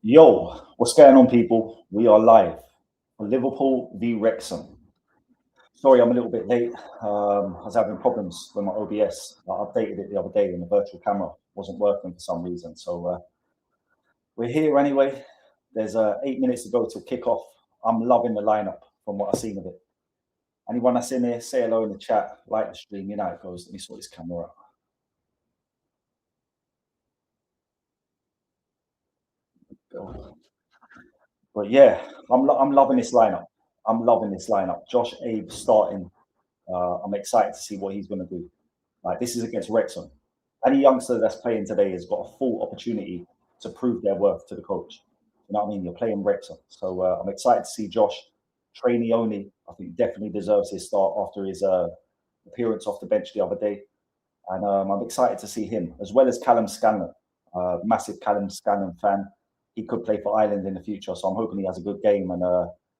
Yo, what's going on, people? We are live for Liverpool v Wrexham. Sorry, I'm a little bit late. I was having problems with my OBS. I updated it the other day and the virtual camera wasn't working for some reason. So we're here anyway. There's 8 minutes to go till kickoff. I'm loving the lineup from what I've seen of it. Anyone that's in there, say hello in the chat, like the stream. You know how it goes. Let me sort this camera out. But yeah, I'm loving this lineup. I'm loving this lineup. Josh Abe starting. I'm excited to see what he's going to do. Like, this is against Wrexham. Any youngster that's playing today has got a full opportunity to prove their worth to the coach. You know what I mean? You're playing Wrexham. So I'm excited to see Josh. Trey Nyoni, I think, definitely deserves his start after his appearance off the bench the other day. And I'm excited to see him, as well as Callum Scanlon. Massive Callum Scanlon fan. He could play for Ireland in the future. So I'm hoping he has a good game and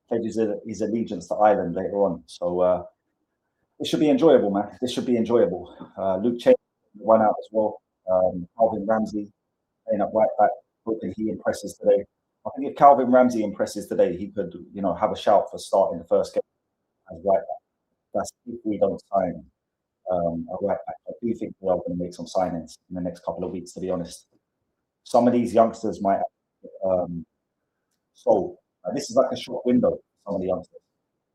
pledges his allegiance to Ireland later on. So it should be enjoyable, man. This should be enjoyable. Luke Chain run out as well. Calvin Ramsey playing up right back. Hoping he impresses today. I think if Calvin Ramsey impresses today, he could, have a shout for starting the first game as right back. That's if we don't sign a right back. I do think we are going to make some signings in the next couple of weeks, to be honest. Some of these youngsters might sold. This is like a short window for some of the youngsters.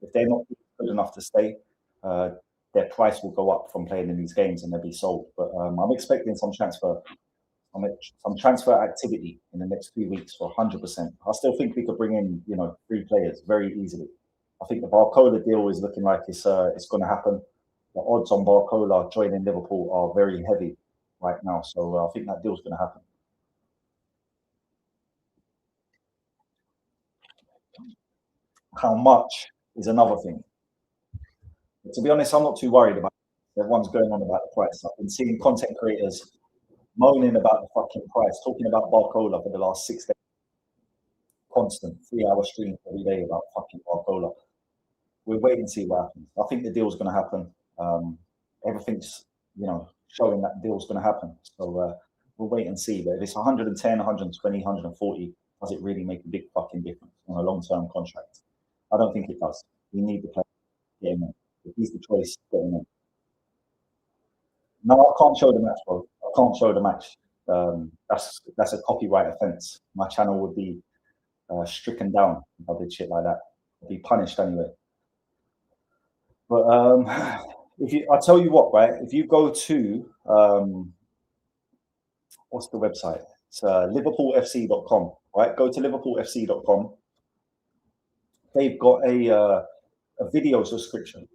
If they're not good enough to stay, their price will go up from playing in these games and they'll be sold. But I'm expecting some transfer activity in the next 2 weeks for 100%. I still think we could bring in, 3 players very easily. I think the Barcola deal is looking like it's going to happen. The odds on Barcola joining Liverpool are very heavy right now, so I think that deal's going to happen. How much is another thing. To be honest, I'm not too worried about it. Everyone's going on about the price. I've been seeing content creators moaning about the fucking price, talking about Barcola for the last 6 days. Constant 3-hour stream every day about fucking Barcola. We're waiting to see what happens. I think the deal's going to happen. Everything's, showing that deal's going to happen. So we'll wait and see. But if it's 110, 120, 140, does it really make a big fucking difference on a long-term contract? I don't think it does. We need the player to get him in. If he's the choice, get him in. No, I can't show the match, bro. I can't show the match. That's a copyright offence. My channel would be stricken down if I did shit like that. I'd be punished anyway. But I tell you what, right? If you go to what's the website? It's liverpoolfc.com, right? Go to liverpoolfc.com. They've got a video subscription.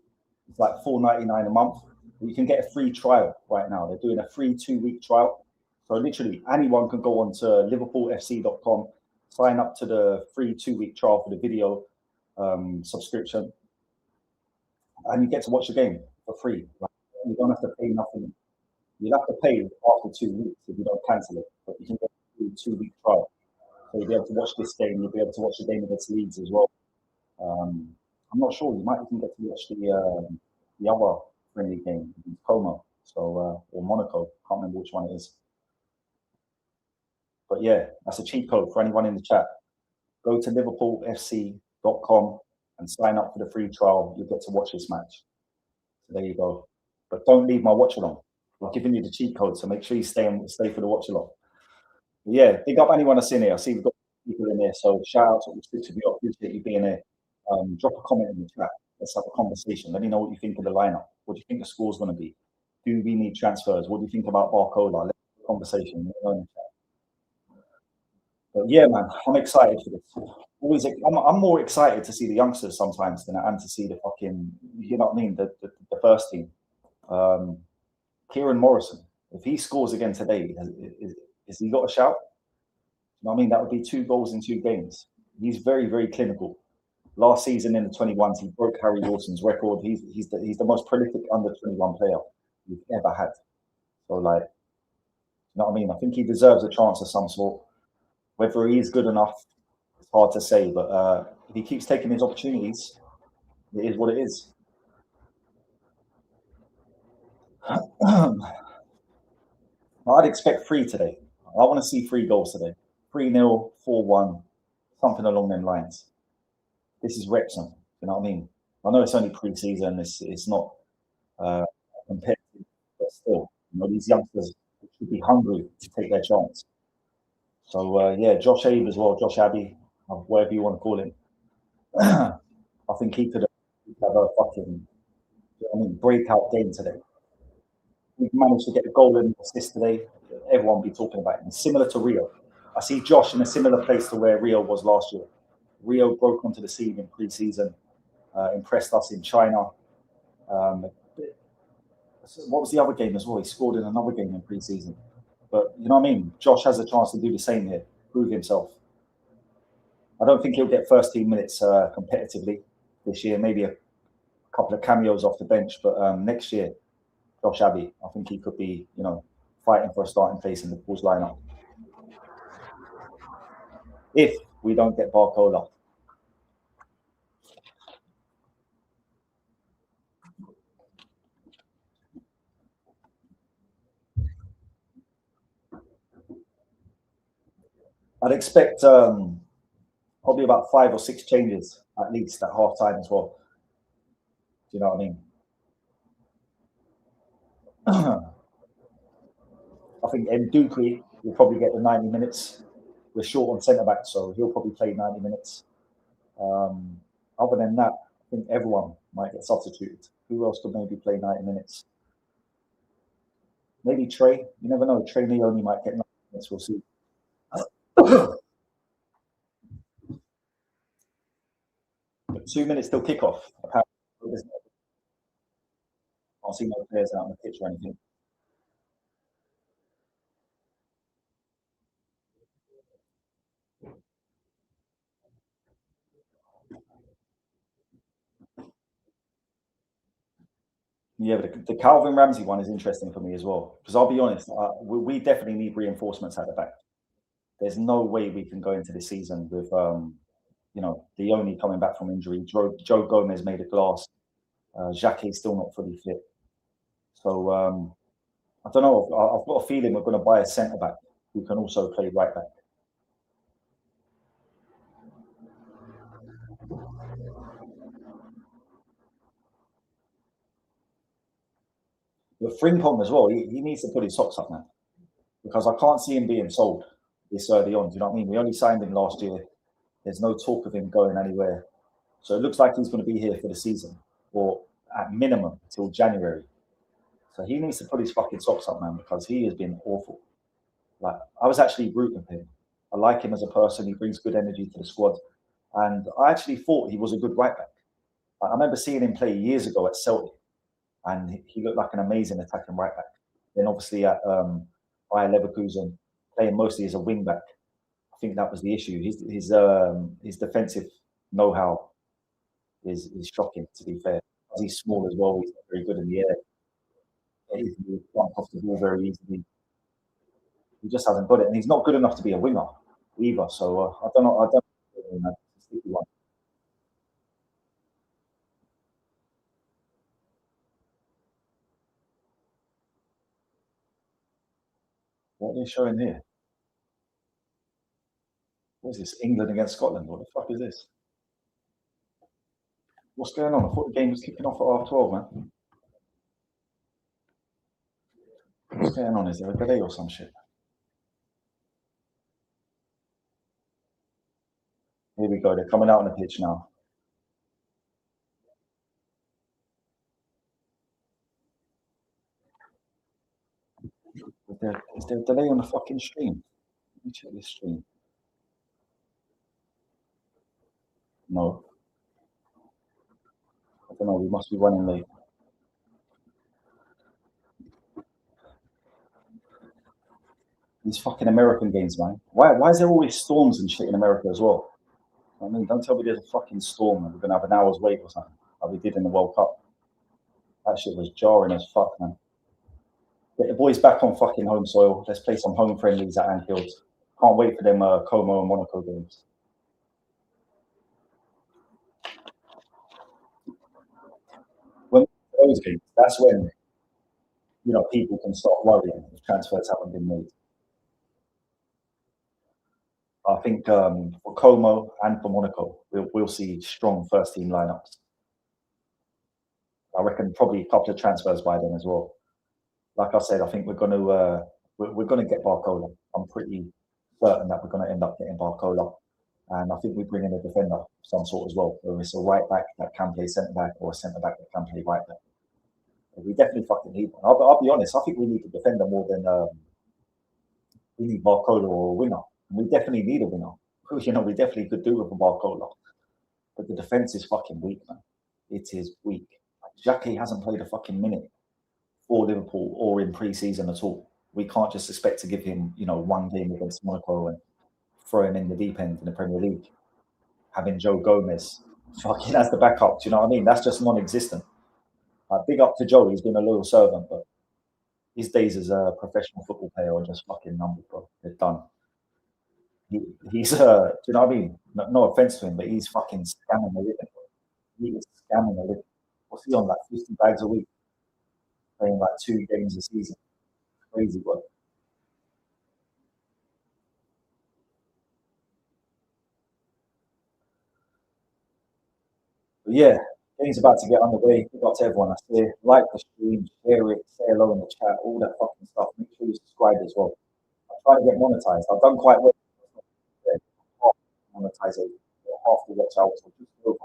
It's like $4.99 a month. You can get a free trial right now. They're doing a free 2-week trial. So literally anyone can go on to liverpoolfc.com, sign up to the free 2-week trial for the video subscription, and you get to watch the game for free. Right? You don't have to pay nothing. You'll have to pay after 2 weeks if you don't cancel it, but you can get a free 2-week trial. So you'll be able to watch this game. You'll be able to watch the game against Leeds as well. I'm not sure. You might even get to watch the other friendly game, Koumas, or Monaco. Can't remember which one it is. But yeah, that's a cheat code for anyone in the chat. Go to liverpoolfc.com and sign up for the free trial. You'll get to watch this match. So there you go. But don't leave my watch-along. I'm giving you the cheat code, so make sure you stay for the watch-along. Yeah, big up anyone that's in here. I see we've got people in there, so shout out to all 6 of you. I appreciate you being here. Drop a comment in the chat. Let's have a conversation. Let me know what you think of the lineup. What do you think the score's going to be? Do we need transfers? What do you think about Barcola? Let's have a conversation. But yeah, man, I'm excited for this. I'm more excited to see the youngsters sometimes than I am to see the fucking, you know what I mean, the first team. Kieran Morrison, if he scores again today, has he got a shout? You know what I mean? That would be 2 goals in 2 games. He's very, very clinical. Last season in the 21s, he broke Harry Wilson's record. He's the most prolific under 21 player we've ever had. So, like, you know what I mean? I think he deserves a chance of some sort. Whether he is good enough, it's hard to say. But if he keeps taking his opportunities, it is what it is. I'd expect 3 today. I want to see 3 goals today. 3-0, 4-1, something along them lines. This is Wrexham. You know what I mean? I know it's only pre-season. It's not competitive, but still, these youngsters should be hungry to take their chance. So yeah, Josh Abe as well, Josh Abbey, whatever you want to call him. I think he could have a fucking, breakout game today. He managed to get a goal and assist today. Everyone will be talking about him. Similar to Rio. I see Josh in a similar place to where Rio was last year. Rio broke onto the scene in pre-season, impressed us in China. What was the other game as well? He scored in another game in pre-season. But you know what I mean? Josh has a chance to do the same here, prove himself. I don't think he'll get first team minutes competitively this year. Maybe a couple of cameos off the bench, but next year, Josh Abbey, I think he could be, fighting for a starting place in the Bulls lineup. If we don't get Barcola. I'd expect probably about 5 or 6 changes at least at half time as well. Do you know what I mean? I think Ndukwi will probably get the 90 minutes. We're short on centre back, so he'll probably play 90 minutes. Other than that, I think everyone might get substituted. Who else could maybe play 90 minutes? Maybe Trey. You never know. Trey Nyoni might get 90 minutes. We'll see. But 2 minutes till kickoff. Apparently, I can't see no players out on the pitch or anything. Yeah, but the Calvin Ramsey one is interesting for me as well. Because I'll be honest, we definitely need reinforcements at the back. There's no way we can go into the season with, Nyoni coming back from injury. Joe Gomez made a glass. Jacques is still not fully fit. So I don't know. I've got a feeling we're going to buy a centre back who can also play right back. But Frimpong as well, he needs to put his socks up, man, because I can't see him being sold this early on. Do you know what I mean? We only signed him last year. There's no talk of him going anywhere. So it looks like he's going to be here for the season, or at minimum till January. So he needs to put his fucking socks up, man, because he has been awful. Like, I was actually rooting for him. I like him as a person. He brings good energy to the squad. And I actually thought he was a good right back. I remember seeing him play years ago at Celtic, and he looked like an amazing attacking right back. Then obviously at Bayer Leverkusen, playing mostly as a wing back. I think that was the issue. His defensive know-how is shocking, to be fair. He's small as well. He's not very good in the air. He's off the ball very easily. He just hasn't got it, and he's not good enough to be a winger either. So I don't know. I don't know. What are they showing here? What is this? England against Scotland? What the fuck is this? What's going on? I thought the game was kicking off at half 12, man. What's going on? Is there a delay or some shit? Here we go. They're coming out on the pitch now. Is there a delay on the fucking stream? Let me check this stream. No. I don't know. We must be running late. These fucking American games, man. Why is there always storms and shit in America as well? I mean, don't tell me there's a fucking storm and we're gonna have an hour's wait or something, like we did in the World Cup. That shit was jarring as fuck, man. Get the boys back on fucking home soil. Let's play some home friendlies at Anfield. Can't wait for them Como and Monaco games. When those games, that's when people can start worrying if transfers haven't been made. I think for Como and for Monaco, we'll see strong first team lineups. I reckon probably a couple of transfers by then as well. Like I said, I think we're gonna get Barcola. I'm pretty certain that we're gonna end up getting Barcola, and I think we bring in a defender of some sort as well. Whether it's a right back that can play centre back or a centre back that can play right back. We definitely fucking need one. I'll be honest. I think we need a defender more than we need Barcola or a winner. We definitely need a winner. You know, we definitely could do with a Barcola, but the defense is fucking weak, man. It is weak. Xhaka hasn't played a fucking minute for Liverpool or in pre-season at all. We can't just expect to give him, you know, one game against Monaco and throw him in the deep end in the Premier League. Having Joe Gomez fucking as the backup, do you know what I mean? That's just non-existent. Big up to Joe. He's been a loyal servant, but his days as a professional football player are just fucking numbered, bro. They're done. He's, do you know what I mean? No offense to him, but he's fucking scamming the living. He is scamming the living. What's he on, like 50 bags a week? Playing like 2 games a season. Crazy work. But yeah, game's about to get underway. Big up to everyone. I say like the stream, share it, say hello in the chat, all that fucking stuff. Make sure you subscribe as well. I'm trying to get monetized. I've done quite well. Half monetization, half the watch hours, or just over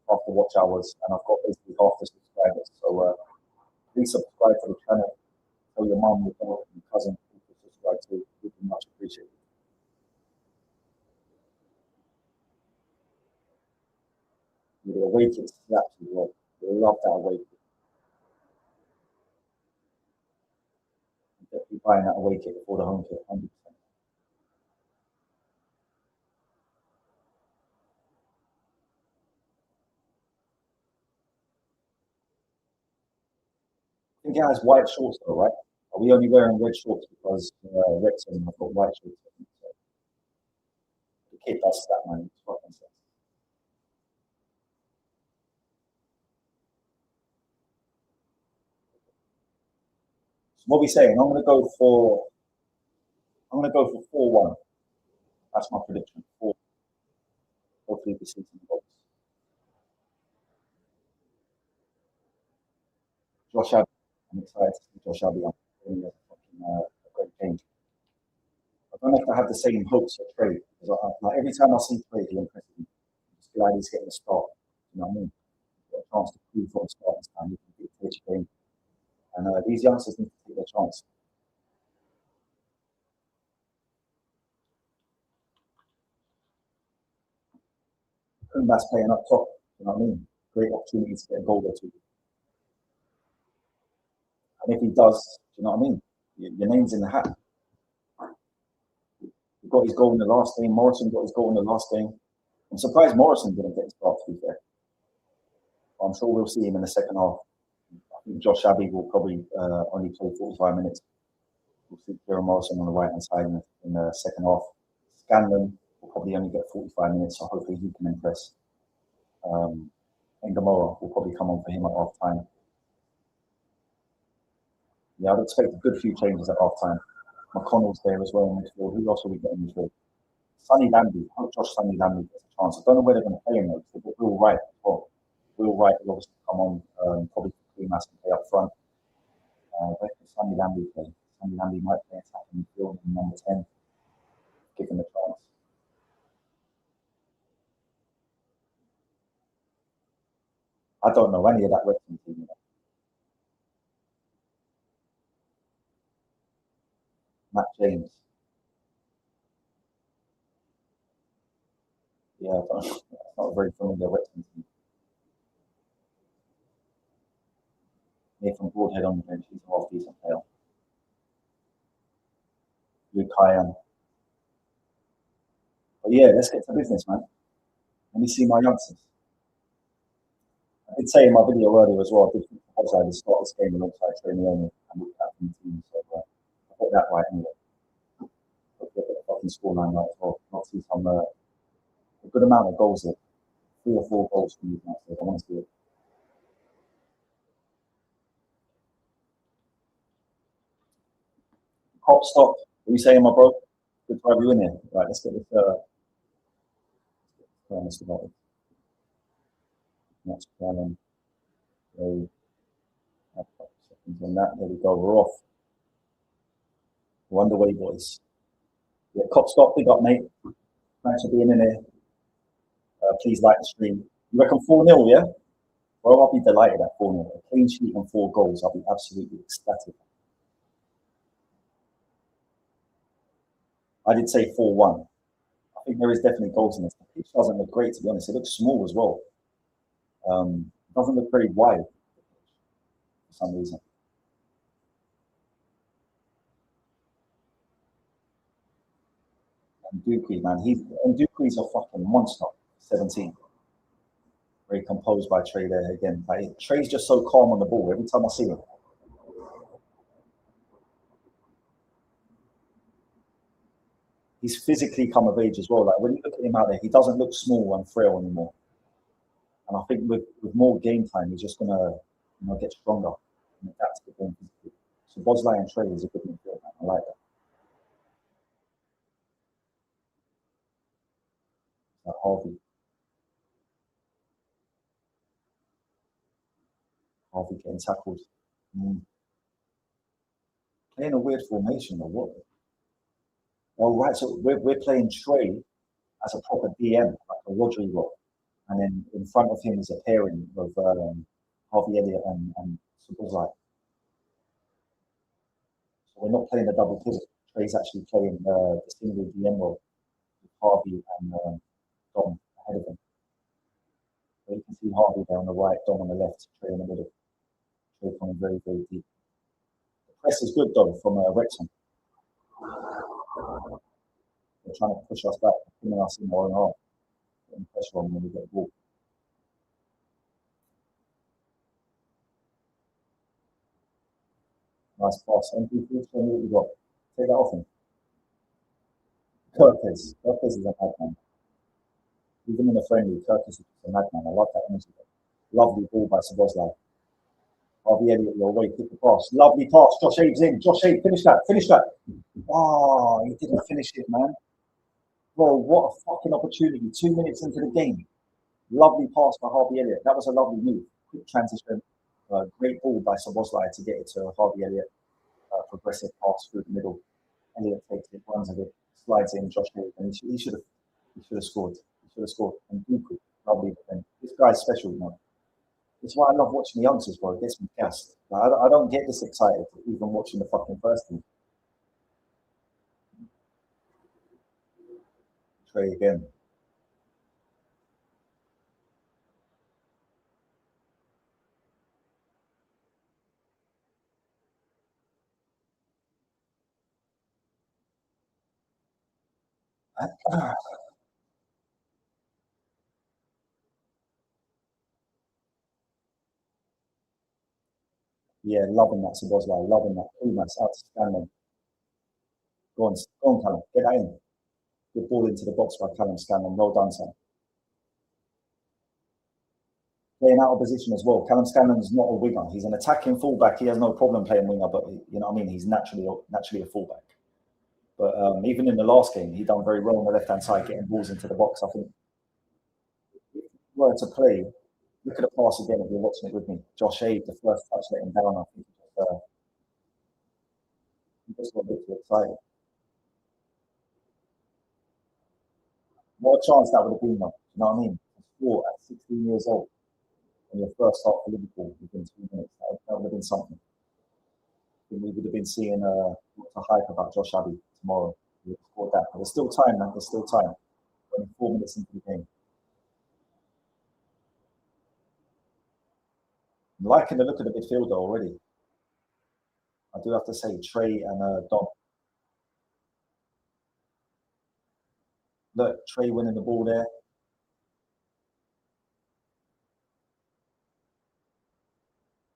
half the watch hours, and I've got basically half the subscribers. So please subscribe to the channel. Tell your mum, your dad, your cousin to subscribe to. Would be much appreciated. The away kit slaps as well. They love that away kit. Definitely buying that away kit before the home kit, 100%. I think it has white shorts though, right? Are we only wearing red shorts because Wrexham have got white shorts? So the kit does slap, man. It's fucking sense. So what we saying? I'm gonna go for 4-1. That's my prediction. Four. Hopefully we see some goals. Josh Abbey. I'm excited to see Josh Abbey. I'm a fucking a great game. I don't know if I have the same hopes for Trey. Because like, every time I see Trey, he impresses me. I'm just glad he's getting a start. You know what I mean? Get a chance to prove for a start this time. He can dictate the game. And these youngsters need to take their chance. Koumas playing up top. You know what I mean? Great opportunity to get a goal or two. And if he does, you know what I mean? Your name's in the hat. He got his goal in the last game. Morrison got his goal in the last game. I'm surprised Morrison didn't get his start, to be fair. I'm sure we'll see him in the second half. I think Josh Abbey will probably only play 45 minutes. We'll see Kieran Morrison on the right hand side in the second half. Scanlon will probably only get 45 minutes, so hopefully he can impress. And Gamora will probably come on for him at half time. Yeah, I'd expect a good few changes at half time. McConnell's there as well in midfield. Who else will we get in midfield? Sonny Danby. I hope Josh Sonny Danby gets a chance. I don't know where they're going to play him though. They've got Will Wright as well. Will Wright will obviously come on, probably Koumas and play up front. Where can Sonny Danby play? Sonny Danby might play attacking midfield in number 10, given the chance. I don't know any of that Wrexham team. You know. Matt James. Yeah, I don't know. Not a very familiar Wrexham team. Nathan Broadhead on the bench. He's a half decent player. Luke Kyan. But yeah, let's get to business, man. Let me see my youngsters. I did say in my video earlier as well, I did think I'd to start this game alongside Trey Nyoni and look at the team. So I got that right anyway. Hopefully I get a fucking scoreline right as well. Not see some a good amount of goals there. 3 or 4 goals from you guys. So I want to see it. Hop stop. What are you saying, my bro? Good to have you in here. Right, let's get this. Let's get this match going. So, seconds on that. There we go. We're off. We're underway, boys. Yeah, Cop Stop, big up, mate. Thanks for being in here. Please like the stream. You reckon 4-0, yeah? Well, I'll be delighted at 4-0. A clean sheet and 4 goals. I'll be absolutely ecstatic. I did say 4-1. I think there is definitely goals in this. The pitch doesn't look great, to be honest. It looks small as well. It doesn't look very wide for some reason. And Dookie, man, Dookie's a fucking monster. 17. Very composed by Trey there again. Like, Trey's just so calm on the ball every time I see him. He's physically come of age as well. Like when you look at him out there, he doesn't look small and frail anymore. And I think with more game time, he's just gonna get stronger and adapt to the game physically. So Bosley and Trey is a good midfield, man. I like that. Harvey getting tackled. Playing a weird formation or what? Oh right, so we're playing Trey as a proper DM, like a Rodri role. And then in front of him is a pairing of Harvey Elliott and Sabozai. So we're not playing a double pivot. Trey's actually playing the single DM role with Harvey and Dom ahead of him. So you can see Harvey there on the right, Dom on the left, Trey in the middle. Trey coming very, very deep. The press is good though from Wrexham. They're trying to push us back, putting us in our own half, putting pressure on when we get the ball. Nice pass. MP3, show me what you got. Take that off him. Kirkes is a madman. Even in a friendly, Kirkes is a madman. I love that energy. Lovely ball by Sabozai. Harvey Elliott, your way, pick the pass. Lovely pass. Josh Abe's in. Josh Abe, finish that. Finish that. Oh, he didn't finish it, man. Bro, what a fucking opportunity. 2 minutes into the game. Lovely pass by Harvey Elliott. That was a lovely move. Quick transition. Great ball by Sabozai to get it to Harvey Elliott. Progressive pass through the middle. Elliott takes it, runs with it, slides in. Josh Abe, and he should have scored. He should have scored. And Dooku, lovely defense. This guy's special, you know. It's why I love watching the youngsters, bro. It gets me gassed. Like, I don't get this excited even watching the fucking first team. Trey again. Yeah, loving that Sabozai, loving that. Koumas outstanding. Go on, Callum. Get that in. Good ball into the box by Callum Scanlon. Well done, son. Playing out of position as well. Callum Scanlon's not a winger. He's an attacking fullback. He has no problem playing winger, but you know what I mean? He's naturally a fullback. But even in the last game, he done very well on the left-hand side, getting balls into the box. I think if you were to play, look at the pass again if you're watching it with me. Josh Abe, the first touch let him down. I think he just got a bit too excited. What a chance that would have been, though. You know what I mean? To score at 16 years old in your first start for Liverpool within 2 minutes. That would have been something. We would have been seeing lots of hype about Josh Abbey tomorrow. We would have scored that. But there's still time, man. There's still time. Only 4 minutes into the game. I'm liking the look of the midfielder already. I do have to say, Trey and Dom. Look, Trey winning the ball there.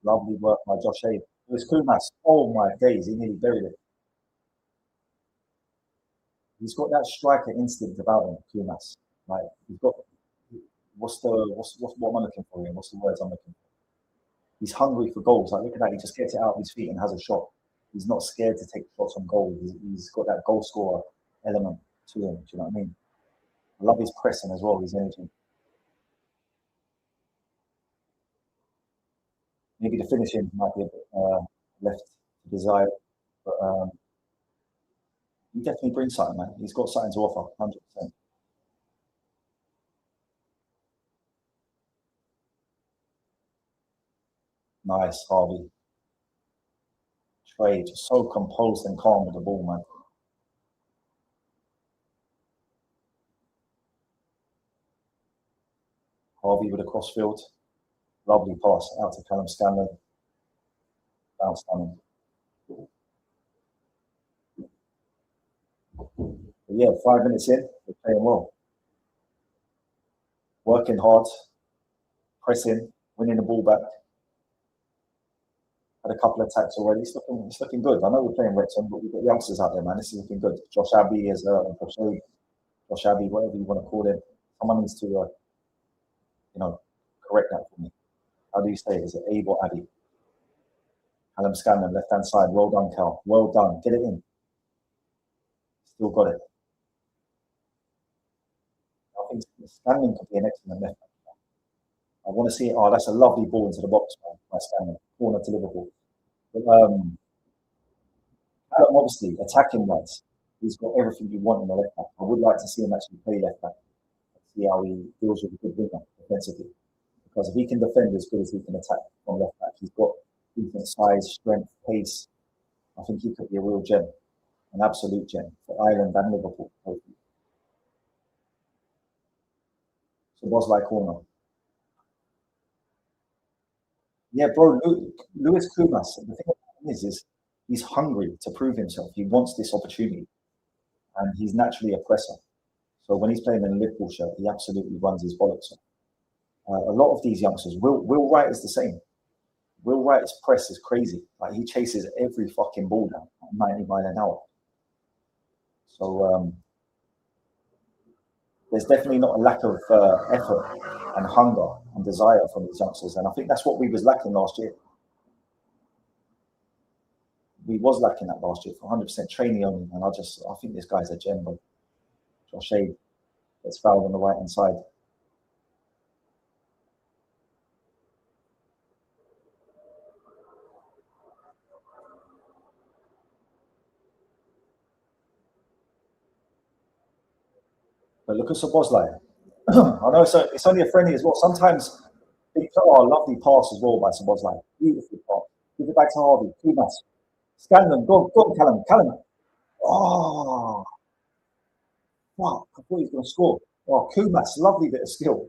Lovely work by Josh Abe. It was Koumas. Oh my days, he nearly buried it. He's got that striker instinct about him, Koumas. Like he's got what am I looking for here? What's the words I'm looking for? He's hungry for goals. Like look at that, he just gets it out of his feet and has a shot. He's not scared to take shots on goal. He's got that goal scorer element to him. Do you know what I mean? I love his pressing as well, his energy. Maybe the finishing might be a bit left to desire, but he definitely brings something, man. He's got something to offer, 100%. Nice, Harvey. Trey, just so composed and calm with the ball, man. Harvey with a crossfield. Lovely pass out to Callum Scanlon. Bounce down. But yeah, 5 minutes in, we're playing well. Working hard, pressing, winning the ball back. Had a couple of attacks already. It's looking good. I know we're playing Wrexham, but we've got youngsters out there, man. This is looking good. Josh Abbey is Josh Abbey, whatever you want to call him. Someone needs to, correct that for me. How do you say it? Is it Abe or Abbey? Callum Scanlon, left hand side. Well done, Cal. Well done. Get it in. Still got it. I think Scanlon could be an excellent left back. I want to see it. Oh, that's a lovely ball into the box, man, by Scanlon. Corner to Liverpool. But, Callum, obviously, attacking wise, he's got everything you want in the left back. I would like to see him actually play left back. See how he deals with a good winger defensively. Because if he can defend as good as he can attack from left back, he's got decent size, strength, pace. I think he could be a real gem, an absolute gem for Ireland and Liverpool. So was like corner. Yeah, bro, Lewis Koumas. The thing is he's hungry to prove himself. He wants this opportunity, and he's naturally a presser. So when he's playing in a Liverpool shirt, he absolutely runs his bollocks off. A lot of these youngsters, Will Wright is the same. Will Wright's press is crazy. Like he chases every fucking ball down at 90 miles an hour. So there's definitely not a lack of effort and hunger and desire from these youngsters, and I think that's what we was lacking last year. We was lacking that last year for 100% training only, and I think this guy's a gem, but Josh Abe gets fouled on the right hand side. But look at Szoboszlai. I know it's only a friendly as well. Sometimes lovely pass as well by Szoboszlai. Beautiful pass. Give it back to Harvey. Koumas. Scanlon. Go on, Callum. Callum. Oh, fuck. I thought he was going to score. Oh, Koumas. Lovely bit of skill.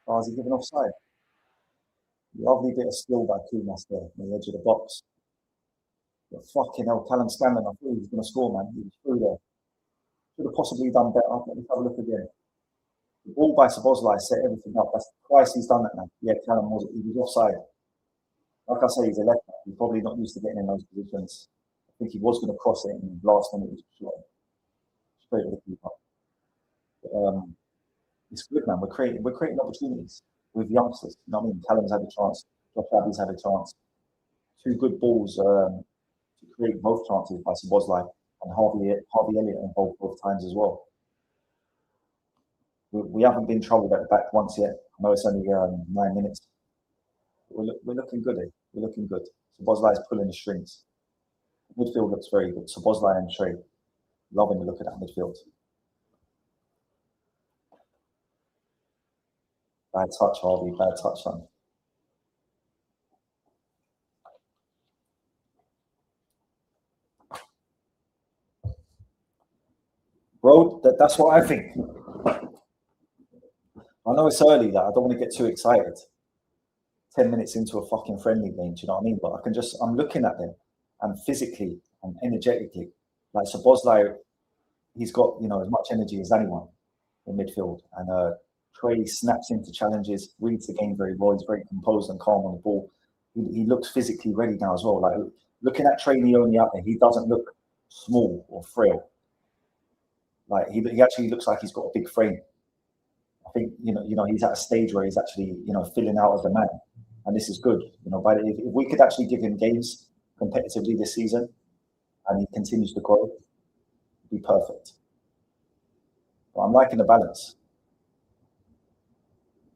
Oh, is he giving offside? Lovely bit of skill by Koumas there on the edge of the box. But fucking hell, Callum Scanlon. I thought he was going to score, man. He was through there. Should have possibly done better. Let me have a look again. The ball by Szoboszlai set everything up. That's twice he's done that now. Yeah, Callum he was offside. Like I say, he's a left back. He's probably not used to getting in those positions. I think he was going to cross it, and last minute he was shot straight with the keeper. It's good, man. We're creating opportunities with youngsters. You know what I mean? Callum's had a chance. Josh Abbey's had a chance. Two good balls to create both chances by Szoboszlai, and Harvey Elliott involved both times as well. We haven't been troubled at the back once yet. I know it's only 9 minutes. We're looking good, eh? We're looking good. Szoboszlai is pulling the strings. Midfield looks very good. Szoboszlai and Trey. Loving the look at that midfield. Bad touch, Harvey. Bad touch, son. Bro, that's what I think. I know it's early, that I don't want to get too excited. 10 minutes into a fucking friendly game, do you know what I mean? But I'm looking at them, and physically and energetically, like Szoboszlai, he's got, as much energy as anyone in midfield. And Trey snaps into challenges, reads the game very well. He's very composed and calm on the ball. He looks physically ready now as well. Like looking at Trey Nyoni out there, he doesn't look small or frail. Like he actually looks like he's got a big frame. I think he's at a stage where he's actually filling out as a man, and this is good. But if we could actually give him games competitively this season, and he continues to grow, be perfect. But I'm liking the balance.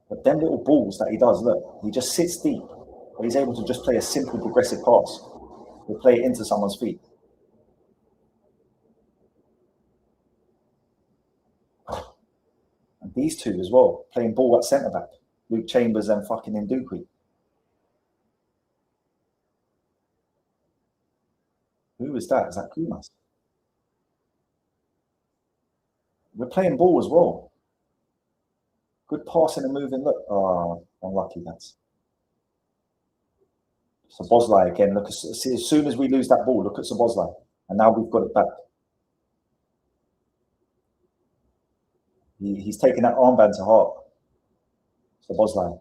But them little balls that he does, look, he just sits deep, but he's able to just play a simple progressive pass. He'll play it into someone's feet. And these two as well, playing ball at centre back, Luke Chambers and fucking Ndukwi. Who is that? Is that Koumas? We're playing ball as well. Good passing and moving. Look, oh, unlucky that's. Szoboszlai again. Look, see, as soon as we lose that ball, look at Szoboszlai, and now we've got it back. He's taken that armband to heart. Szoboszlai,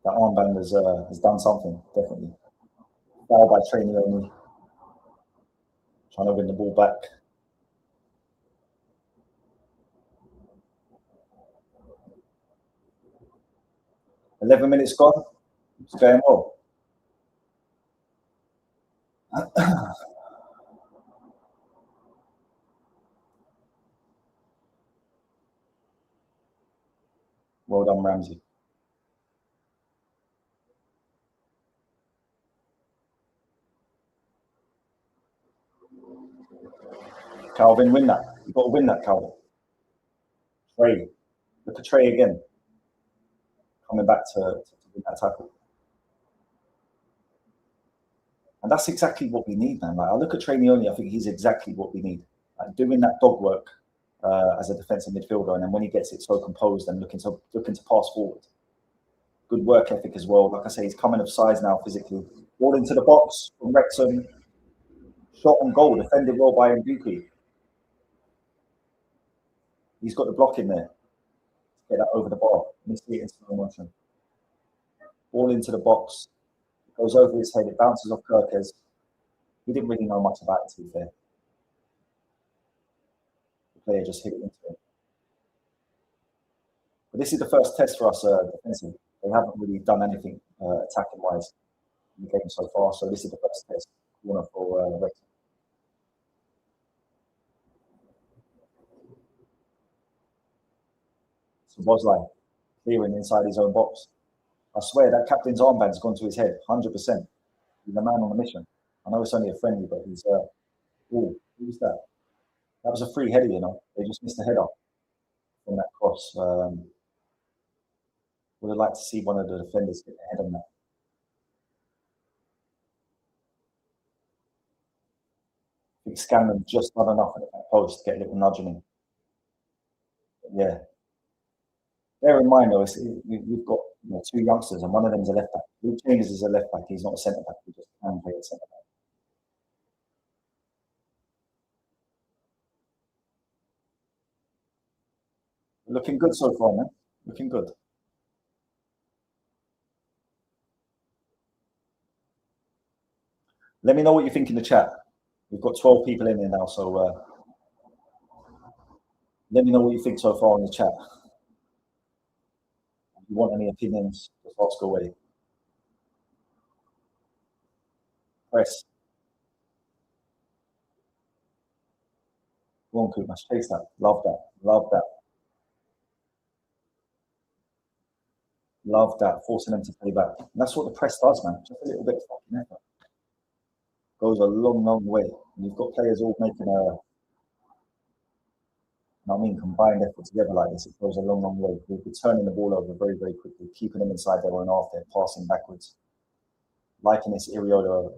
that armband has done something definitely. Foul by Nyoni, trying to win the ball back. "11 minutes gone. It's going well." Well done, Ramsey. Calvin, win that. You've got to win that, Calvin. Trey. Look at Trey again. Coming back to win that tackle. And that's exactly what we need, man. Like, I look at Trey Nyoni, I think he's exactly what we need. Like, doing that dog work as a defensive midfielder, and then when he gets it so composed and looking to pass forward. Good work ethic as well. Like I say, he's coming of size now physically. Ball into the box from Wrexham. Shot on goal, defended well by Ndukwi. He's got the block in there. Get that over the bar. Let me see it in slow motion. Ball into the box. Goes over his head. It bounces off Kirkes. He didn't really know much about it, to be fair. The player just hit it into him. But this is the first test for us defensively. They haven't really done anything attacking-wise in the game so far. So this is the first test. Corner for Wrexham. Szoboszlai clearing inside his own box. I swear that captain's armband's gone to his head, 100%. He's a man on a mission. I know it's only a friendly, but he's. Who was that? That was a free header, you know. They just missed the header from that cross. Would have liked to see one of the defenders get the head on that. I think Scanlon just done enough at that post to get a little nudge on him. But yeah. Bear in mind, though, we've got two youngsters, and one of them is a left back. Luke Chambers is a left back. He's not a centre back. He just can play a centre back. Looking good so far, man. Looking good. Let me know what you think in the chat. We've got 12 people in here now, so let me know what you think so far in the chat. If you want any opinions, just ask away. Press. Go on, Koumas. Chase that. Love that. Love that. Love that. Forcing them to play back. And that's what the press does, man. Just a little bit of fucking effort. Goes a long, long way. And you've got players all making combined effort together like this. It goes a long, long way. We'll be turning the ball over very, very quickly, keeping them inside their own half. They're passing backwards. Liking this Iriola.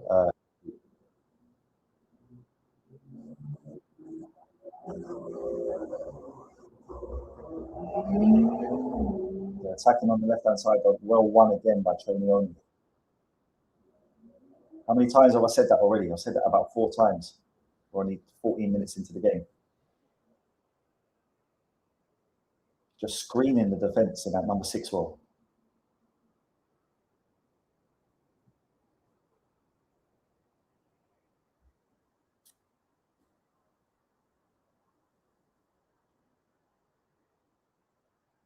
They're attacking on the left-hand side, but well won again by Nyoni. How many times have I said that already? I've said that about 4 times. We're only 14 minutes into the game. Just screening the defence in that number 6 role.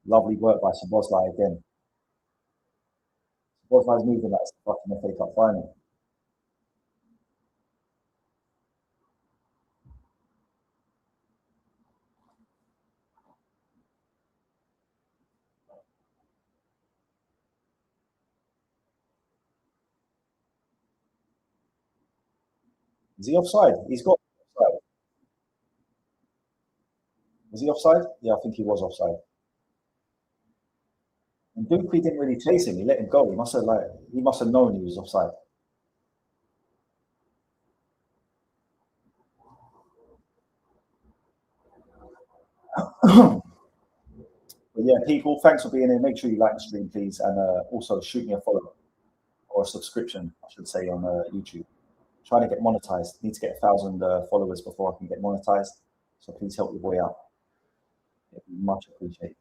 Lovely work by Szoboszlai again. Szoboszlai's moving like it's the fucking FA Cup final. Is he offside? He's got offside. Was he offside? Yeah, I think he was offside. And Dupree didn't really chase him. He let him go. He must have known he was offside. But yeah, people, thanks for being here. Make sure you like the stream, please, and also shoot me a follow or a subscription, I should say, on YouTube. Trying to get monetized. Need to get 1,000 followers before I can get monetized. So please help your boy out. It'd be much appreciated.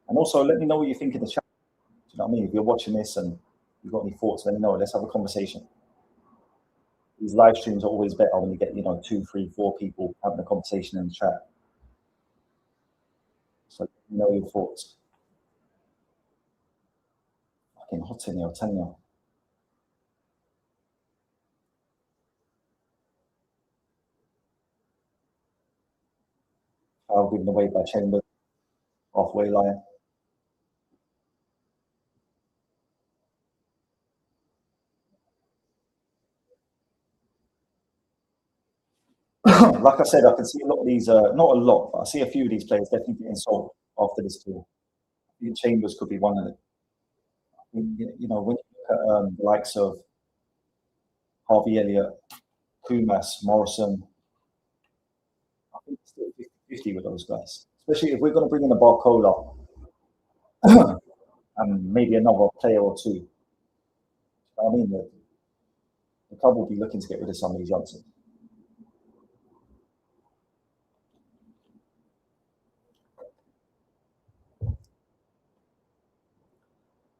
And also, let me know what you think in the chat. Do you know what I mean? If you're watching this and you've got any thoughts, let me know. Let's have a conversation. These live streams are always better when you get, 2, 3, 4 people having a conversation in the chat. So let me know your thoughts. Fucking hot in here, I'm telling you. Foul given away by Chambers, halfway line. Like I said, I can see a lot of these, not a lot, but I see a few of these players definitely getting sold after this tour. I think Chambers could be one of them. When you look at the likes of Harvey Elliott, Koumas, Morrison, I think it's still 50-50 with those guys. Especially if we're going to bring in a Barcola and maybe another player or two. I mean, the club will be looking to get rid of some of these youngsters.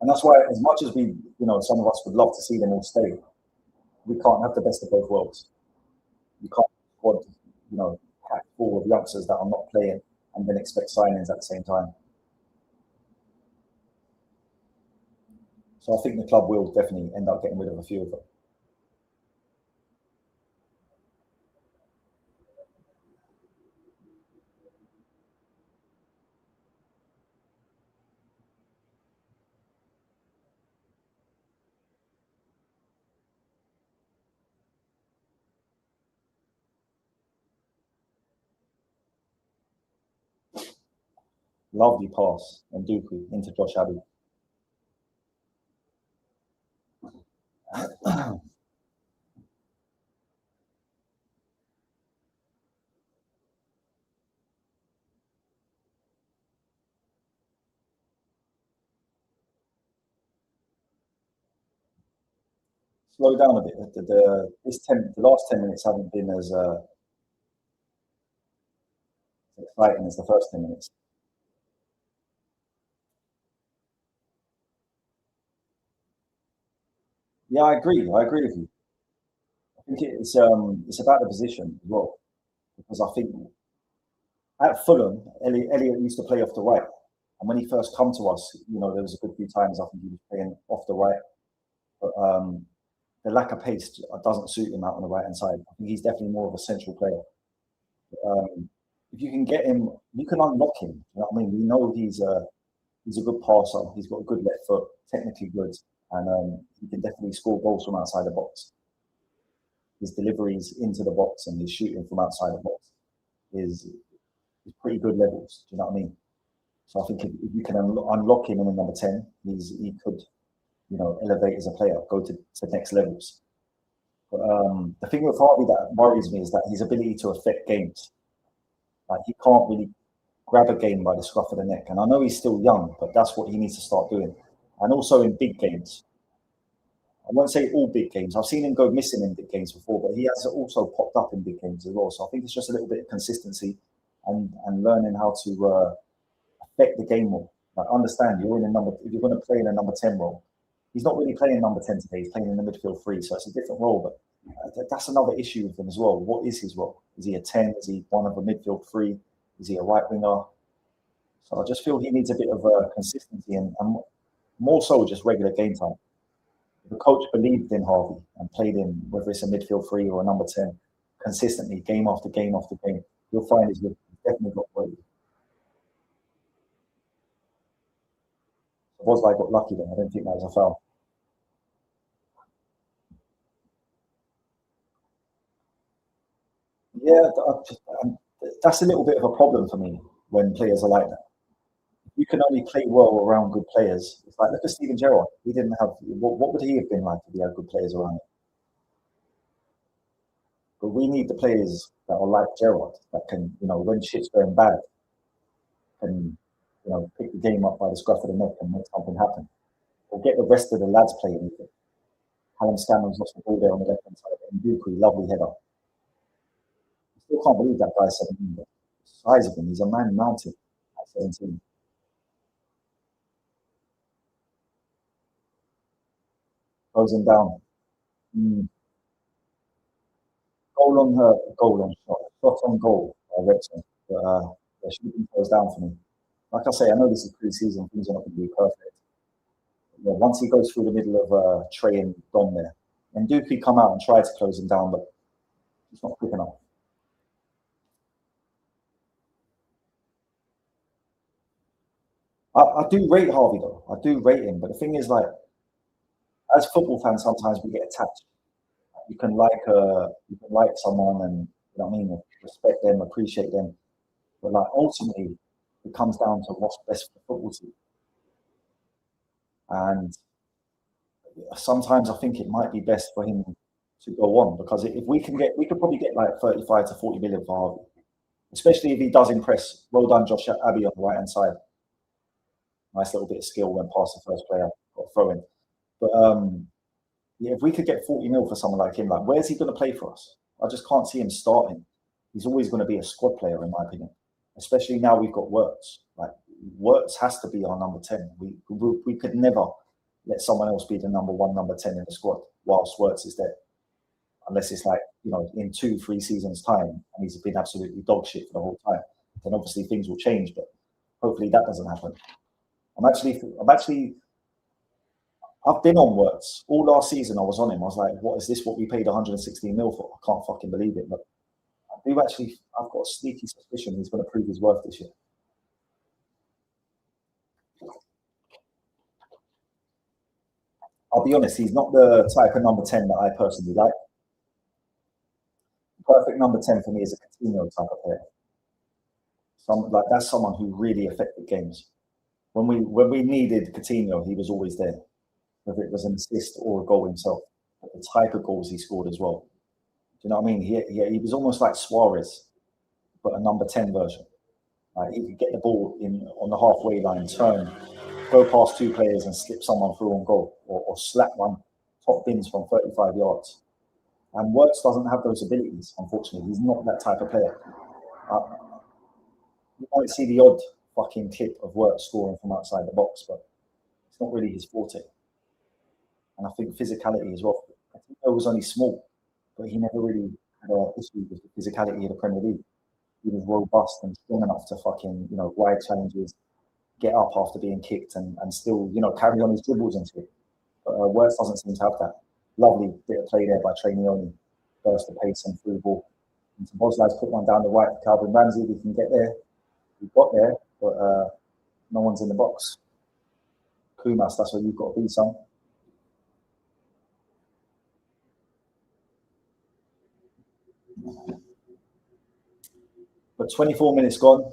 And that's why, as much as some of us would love to see them all stay, we can't have the best of both worlds. You can't squad, pack full of youngsters that are not playing and then expect signings at the same time. So I think the club will definitely end up getting rid of a few of them. Lovely pass and Dooku into Josh Abbey. Slow down a bit. The last 10 minutes haven't been as exciting as the first 10 minutes. Yeah, I agree. I agree with you. I think it's about the position as well, because I think at Fulham, Elliot used to play off the right, and when he first come to us, there was a good few times I think he was playing off the right, but the lack of pace doesn't suit him out on the right hand side. I think he's definitely more of a central player. If you can get him, you can unlock him. You know what I mean? We know he's a good passer. He's got a good left foot, technically good, and he can definitely score goals from outside the box. His deliveries into the box and his shooting from outside the box is pretty good levels. Do you know what I mean? So I think if you can unlock him in the number 10, he could, elevate as a player, go to next levels. But the thing with Harvey that worries me is that his ability to affect games. Like he can't really grab a game by the scruff of the neck. And I know he's still young, but that's what he needs to start doing. And also in big games. I won't say all big games. I've seen him go missing in big games before, but he has also popped up in big games as well. So I think it's just a little bit of consistency and learning how to affect the game more. Like understand if you're going to play in a number 10 role, he's not really playing number 10 today. He's playing in the midfield 3, so it's a different role. But that's another issue with him as well. What is his role? Is he a 10? Is he one of the midfield 3? Is he a right winger? So I just feel he needs a bit of consistency and more so just regular game time. If the coach believed in Harvey and played him, whether it's a midfield 3 or a number 10, consistently, game after game after game, you'll find he's definitely got quality. Was I got lucky then? I don't think that was a foul. Yeah, that's a little bit of a problem for me when players are like that. You can only play well around good players. It's like look at Steven Gerrard. He didn't have what would he have been like if he had good players around him? But we need the players that are like Gerrard that can, when shit's going bad, can, pick the game up by the scruff of the neck and make something happen. Or get the rest of the lads playing with it. Callum Scanlon's lost the ball there on the left hand side, and Buku, lovely header. I still can't believe that guy's 17. The size of him, he's a man mounted at 17. Goes him down. Mm. Goal on shot on goal by Wrexham. But yeah, shooting goes down for me. Like I say, I know this is pre-season, things are not going to be perfect. Yeah, once he goes through the middle of Trey and Dom there, and Dupee come out and try to close him down, but it's not quick enough. I do rate Harvey though. I do rate him, but the thing is, like, as football fans, sometimes we get attached. You can like someone, and you know what I mean, respect them, appreciate them, but like ultimately, it comes down to what's best for the football team. And sometimes I think it might be best for him to go on because if we could probably get like 35 to 40 million for Harvey, especially if he does impress. Well done, Josh Abbey on the right hand side. Nice little bit of skill when past the first player, got throw in. But yeah, if we could get 40 mil for someone like him, like where's he going to play for us? I just can't see him starting. He's always going to be a squad player, in my opinion. Especially now we've got Wirtz. Like Wirtz has to be our number 10. We could never let someone else be the number 1, number 10 in the squad whilst Wirtz is there. Unless it's like, in 2-3 seasons' time and he's been absolutely dog shit for the whole time. Then obviously things will change, but hopefully that doesn't happen. I've been on Wirtz all last season. I was on him. I was like, what is this? What we paid 116 mil for? I can't fucking believe it. But I've got a sneaky suspicion he's going to prove his worth this year. I'll be honest, he's not the type of number 10 that I personally like. Perfect number 10 for me is a Coutinho type of player. That's someone who really affected games. When we needed Coutinho, he was always there, whether it was an assist or a goal himself. But the type of goals he scored as well. Do you know what I mean? He was almost like Suarez, but a number 10 version. Like he could get the ball in on the halfway line, turn, go past 2 players and slip someone through on goal, or slap one top bins from 35 yards. And Wirtz doesn't have those abilities, unfortunately. He's not that type of player. You might see the odd fucking clip of Wirtz scoring from outside the box, but it's not really his forte. And I think physicality as well. I think he was only small, but he never really had an issue with the physicality of the Premier League. He was robust and strong enough to fucking, wide challenges, get up after being kicked and still, carry on his dribbles and shit. But Wirtz doesn't seem to have that. Lovely bit of play there by Nyoni. Burst the pace and through ball. And Boslai's put one down the right for Calvin Ramsey. We can get there. We got there, but no one's in the box. Koumas, that's where you've got to be, son. But 24 minutes gone.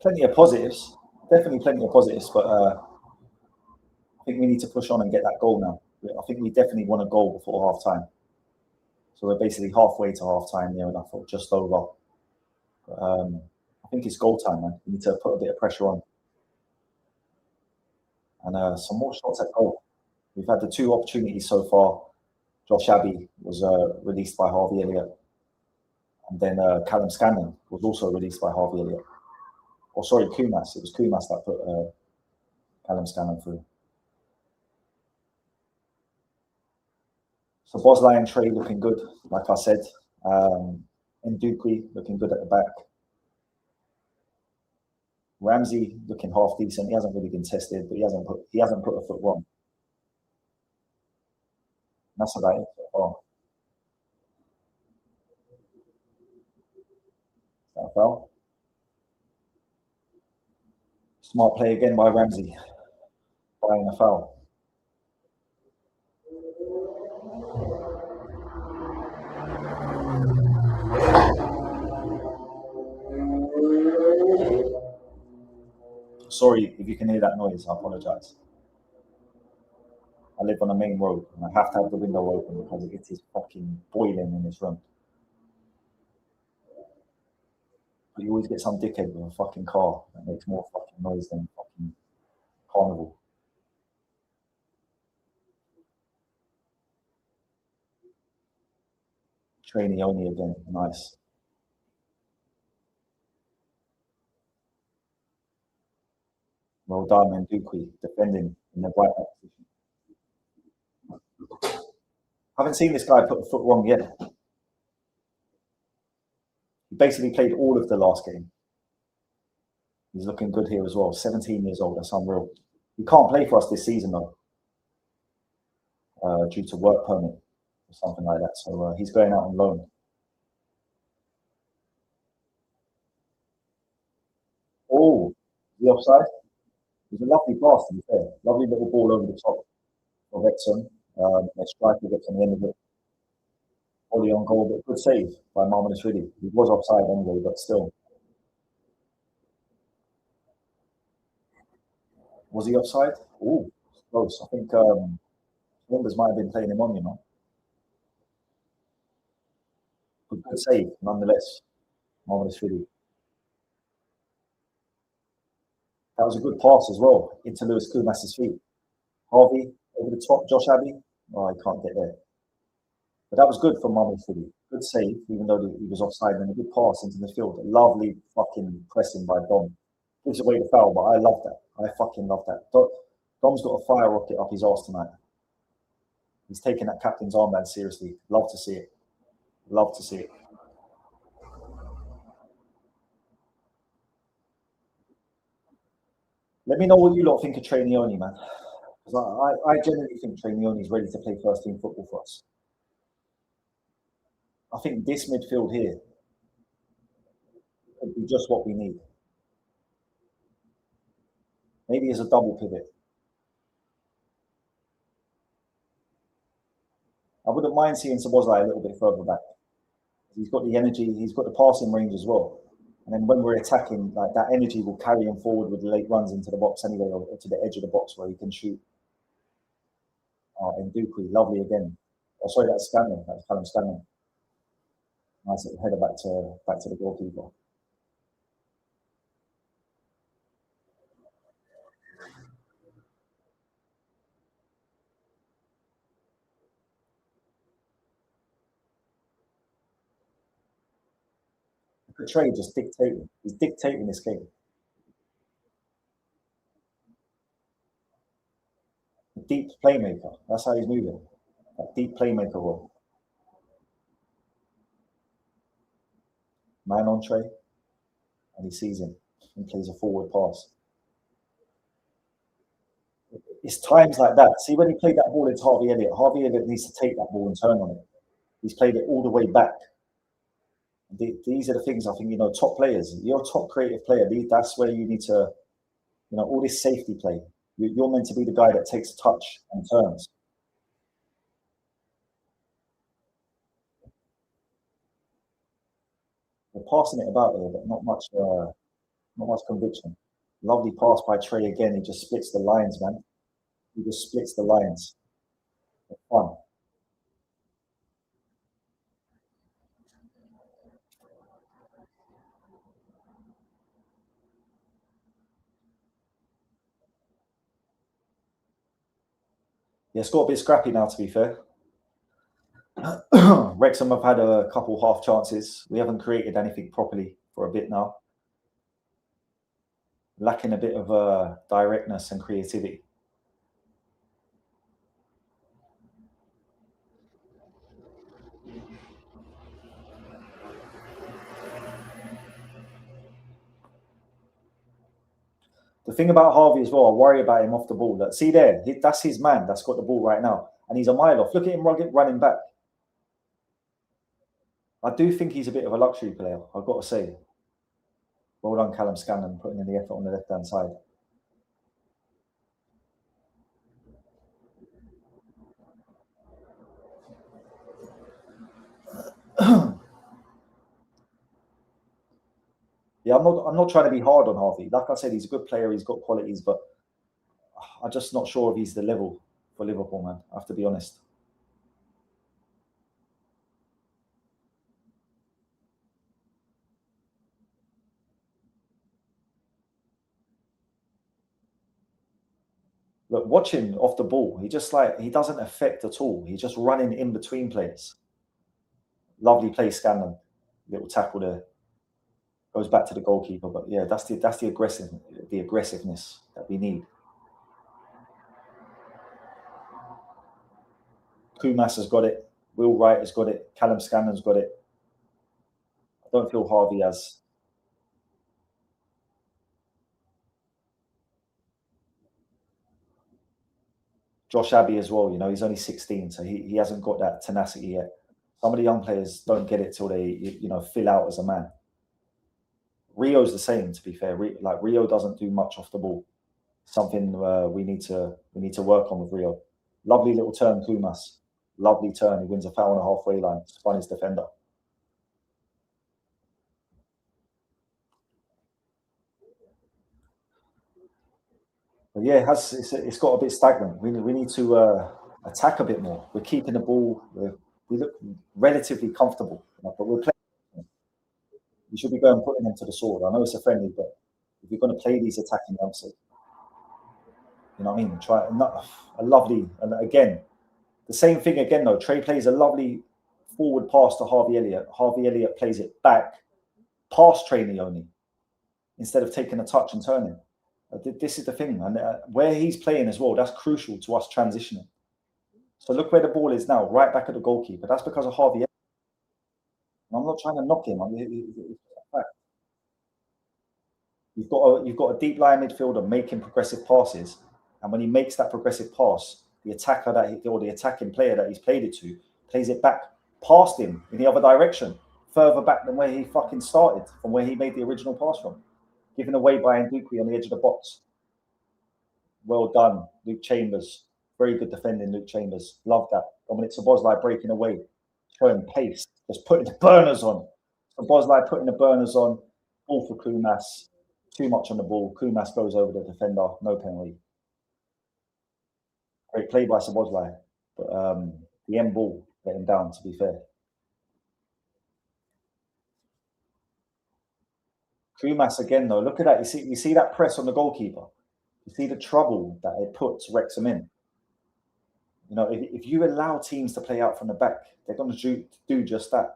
Plenty of positives. Definitely plenty of positives, but I think we need to push on and get that goal now. I think we definitely want a goal before half time. So we're basically halfway to half time there, and I thought just over. But, I think it's goal time, man. We need to put a bit of pressure on. And some more shots at goal. We've had the 2 opportunities so far. Josh Abbey was released by Harvey Elliott. And then Callum Scanlon was also released by Harvey Elliott. Or sorry, Koumas. It was Koumas that put Callum Scanlon through. So Boslai and Trey looking good, like I said. And Dupee looking good at the back. Ramsey looking half decent. He hasn't really been tested, but he hasn't put a foot wrong. And that's about it so far. That foul. Smart play again by Ramsey, buying a foul. Sorry if you can hear that noise. I apologise. I live on a main road and I have to have the window open because it is fucking boiling in this room. But you always get some dickhead with a fucking car that makes more fucking noise than fucking carnival. Trainee only again. Nice. Well done, and Dukwi defending in the right back position. Haven't seen this guy put a foot wrong yet. He basically played all of the last game. He's looking good here as well. 17 years old. That's unreal. He can't play for us this season though, due to work permit or something like that. So he's going out on loan. Oh, the offside. It was a lovely pass to be fair. Lovely little ball over the top of Wrexham. The striker gets on the end of it. Ollie on goal, but good save by Marmonishvili. He was offside anyway, but still. Was he offside? Oh, close. I think Chambers might have been playing him on, you know. But good save, nonetheless. Marmonishvili. That was a good pass as well into Lewis Koumas' feet. Harvey over the top, Josh Abbey. Oh, he can't get there. But that was good from Marmonishvili. Good save, even though he was offside, and a good pass into the field. A lovely fucking pressing by Dom. Gives away the foul, but I love that. I fucking love that. Dom's got a fire rocket up his arse tonight. He's taking that captain's armband seriously. Love to see it. Love to see it. Let me know what you lot think of Nyoni, man. Because I genuinely think Nyoni is ready to play first team football for us. I think this midfield here could be just what we need. Maybe as a double pivot. I wouldn't mind seeing Sabozai a little bit further back. He's got the energy, he's got the passing range as well. And then when we're attacking, like that energy will carry him forward with the late runs into the box anyway, or to the edge of the box where he can shoot. And Dukwi, lovely again. Oh, sorry, that's Scanlon. That's Callum Scanlon. Nice little header back to the goalkeeper. Portray just dictating. He's dictating this game. A deep playmaker. That's how he's moving. That deep playmaker role. Man on tray, and he sees him and plays a forward pass. It's times like that. See when he played that ball into Harvey Elliott. Harvey Elliott needs to take that ball and turn on it. He's played it all the way back. These are the things I think, you know, top players. You're a top creative player. That's where you need to, you know, all this safety play. You're meant to be the guy that takes a touch and turns. They're passing it about there, but not much conviction. Lovely pass by Trey again. He just splits the lines, man. He just splits the lines. Fun. Yeah, it's got a bit scrappy now, to be fair. Wrexham have had a couple half chances. We haven't created anything properly for a bit now. Lacking a bit of directness and creativity. The thing about Harvey as well, I worry about him off the ball. That see there, that's his man that's got the ball right now, and he's a mile off. Look at him running back. I do think he's a bit of a luxury player. I've got to say. Well done, Callum Scanlon, putting in the effort on the left-hand side. Yeah, I'm not trying to be hard on Harvey. Like I said, he's a good player. He's got qualities, but I'm just not sure if he's the level for Liverpool, man. I have to be honest. Look, watch him off the ball. He just like he doesn't affect at all. He's just running in between players. Lovely play, Scanlon. Little tackle there. Goes back to the goalkeeper. But yeah, that's the aggressiveness that we need. Koumas has got it. Will Wright has got it. Callum Scannon's got it. I don't feel Harvey has. Josh Abbey as well. You know, he's only 16, so he hasn't got that tenacity yet. Some of the young players don't get it till they fill out as a man. Rio's the same, to be fair. Like Rio doesn't do much off the ball. Something we need to work on with Rio. Lovely little turn, Koumas. Lovely turn. He wins a foul on the halfway line. Spun his defender. But yeah, it's got a bit stagnant. We need to attack a bit more. We're keeping the ball. We look relatively comfortable, but we're playing. We should be going putting them to the sword. I know it's a friendly, but if you're going to play these attacking youngsters, you know what I mean. Try not a lovely, and again, the same thing again though. Trey plays a lovely forward pass to Harvey Elliott. Harvey Elliott plays it back past Trey Nyoni instead of taking a touch and turning. This is the thing, and where he's playing as well, that's crucial to us transitioning. So look where the ball is now, right back at the goalkeeper. That's because of Harvey. I'm not trying to knock him. You've got a deep line midfielder making progressive passes, and when he makes that progressive pass, the attacker or the attacking player that he's played it to plays it back past him in the other direction, further back than where he fucking started, from where he made the original pass from, given away by Ndukwe on the edge of the box. Well done, Luke Chambers. Very good defending, Luke Chambers. Love that. Dominic Szoboszlai breaking away, showing pace, just putting the burners on. Szoboszlai putting the burners on. All for Koumas. Too much on the ball. Koumas goes over the defender. No penalty. Great play by Szoboszlai. But the end ball let him down, to be fair. Koumas again, though. Look at that. You see that press on the goalkeeper. You see the trouble that it puts Wrexham in. You know, if you allow teams to play out from the back, they're going to do just that.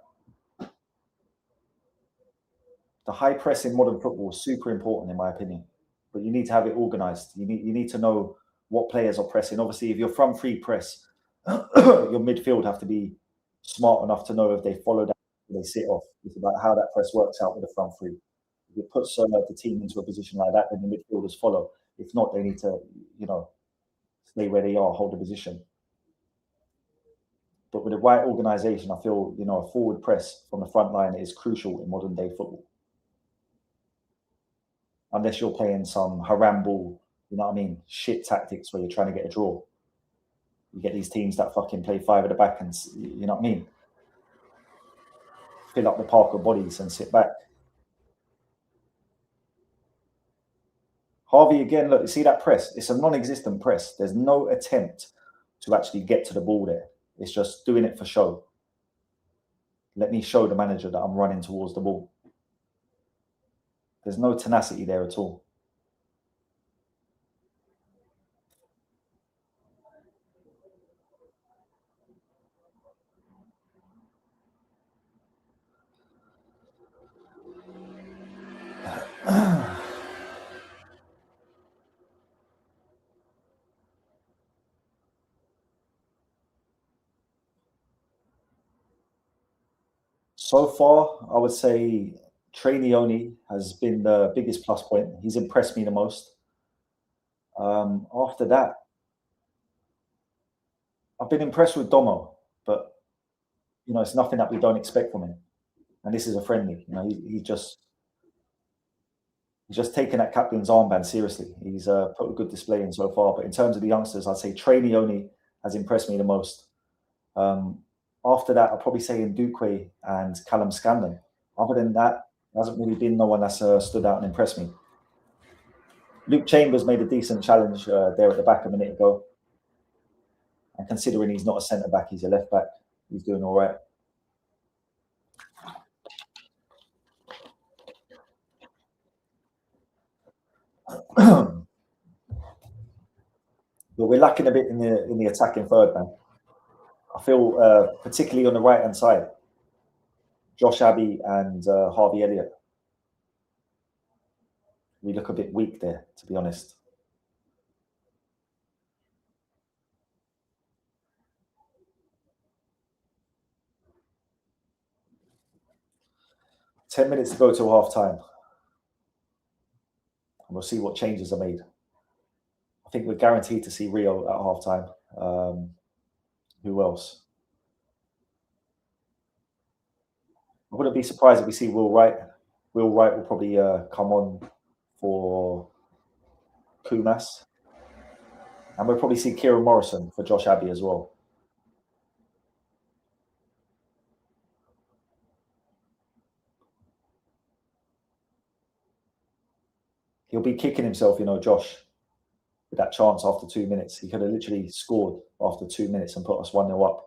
The high press in modern football is super important, in my opinion. But you need to have it organised. You need to know what players are pressing. Obviously, if you're front three press, your midfield have to be smart enough to know if they follow that, they sit off. It's about how that press works out with the front three. If it puts the team into a position like that, then the midfielders follow. If not, they need to, stay where they are, hold the position. But with the right organisation, I feel a forward press from the front line is crucial in modern day football. Unless you're playing some haram ball, you know what I mean, shit tactics where you're trying to get a draw. You get these teams that fucking play five at the back and you know what I mean, fill up the park of bodies and sit back. Harvey again, look, you see that press? It's a non-existent press. There's no attempt to actually get to the ball there. It's just doing it for show. Let me show the manager that I'm running towards the ball. There's no tenacity there at all. So far, I would say Trey Nyoni has been the biggest plus point. He's impressed me the most. After that, I've been impressed with Domo, but it's nothing that we don't expect from him. And this is a friendly. He's just taken that captain's armband seriously. He's put a good display in so far. But in terms of the youngsters, I'd say Trey Nyoni has impressed me the most. After that, I'll probably say Ndukwe and Callum Scanlon. Other than that, There hasn't really been no one that's stood out and impressed me. Luke Chambers made a decent challenge there at the back a minute ago. And considering he's not a centre back, he's a left back. He's doing all right. But we're lacking a bit in the attacking third, man. I feel particularly on the right hand side, Josh Abbey and Harvey Elliott. We look a bit weak there, to be honest. $10 minutes to go till half time. And we'll see what changes are made. I think we're guaranteed to see Rio at half time. Who else? I wouldn't be surprised if we see Will Wright. Will Wright will probably come on for Koumas. And we'll probably see Kieran Morrison for Josh Abbey as well. He'll be kicking himself, Josh, with that chance after 2 minutes. He could have literally scored after 2 minutes and put us 1-0 up.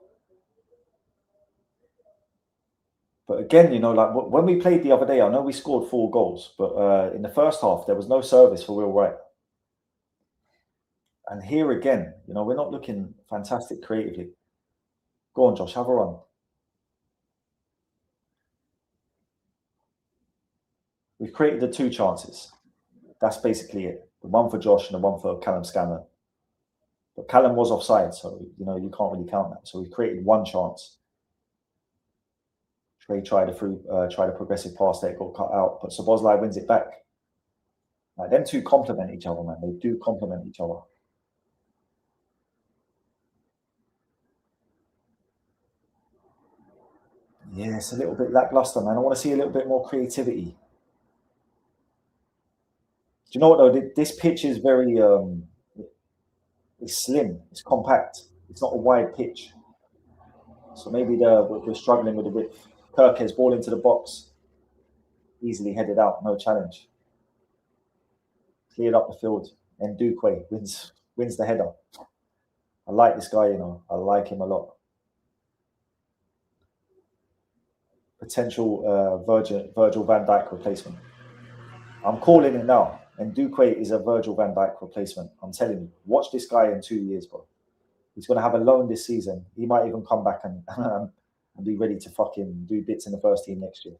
But again, like when we played the other day, I know we scored 4 goals, but in the first half, there was no service for Will Wright. And here again, we're not looking fantastic creatively. Go on, Josh, have a run. We've created the 2 chances. That's basically it. The one for Josh and the one for Callum Scanlon. But Callum was offside, so you can't really count that. So we've created 1 chance. Trey tried a progressive pass there, got cut out, but Szoboszlai wins it back. Like, them two complement each other, man. They do complement each other. Yeah, it's a little bit lackluster, man. I want to see a little bit more creativity. Do you know what though? This pitch is very it's slim, it's compact. It's not a wide pitch. So maybe we're struggling with the width. Kirkes ball into the box. Easily headed out, no challenge. Cleared up the field. And Duque wins the header. I like this guy, I like him a lot. Potential Virgil van Dijk replacement. I'm calling it now. And Duque is a Virgil van Dijk replacement. I'm telling you, watch this guy in 2 years, bro. He's going to have a loan this season. He might even come back and be ready to fucking do bits in the first team next year.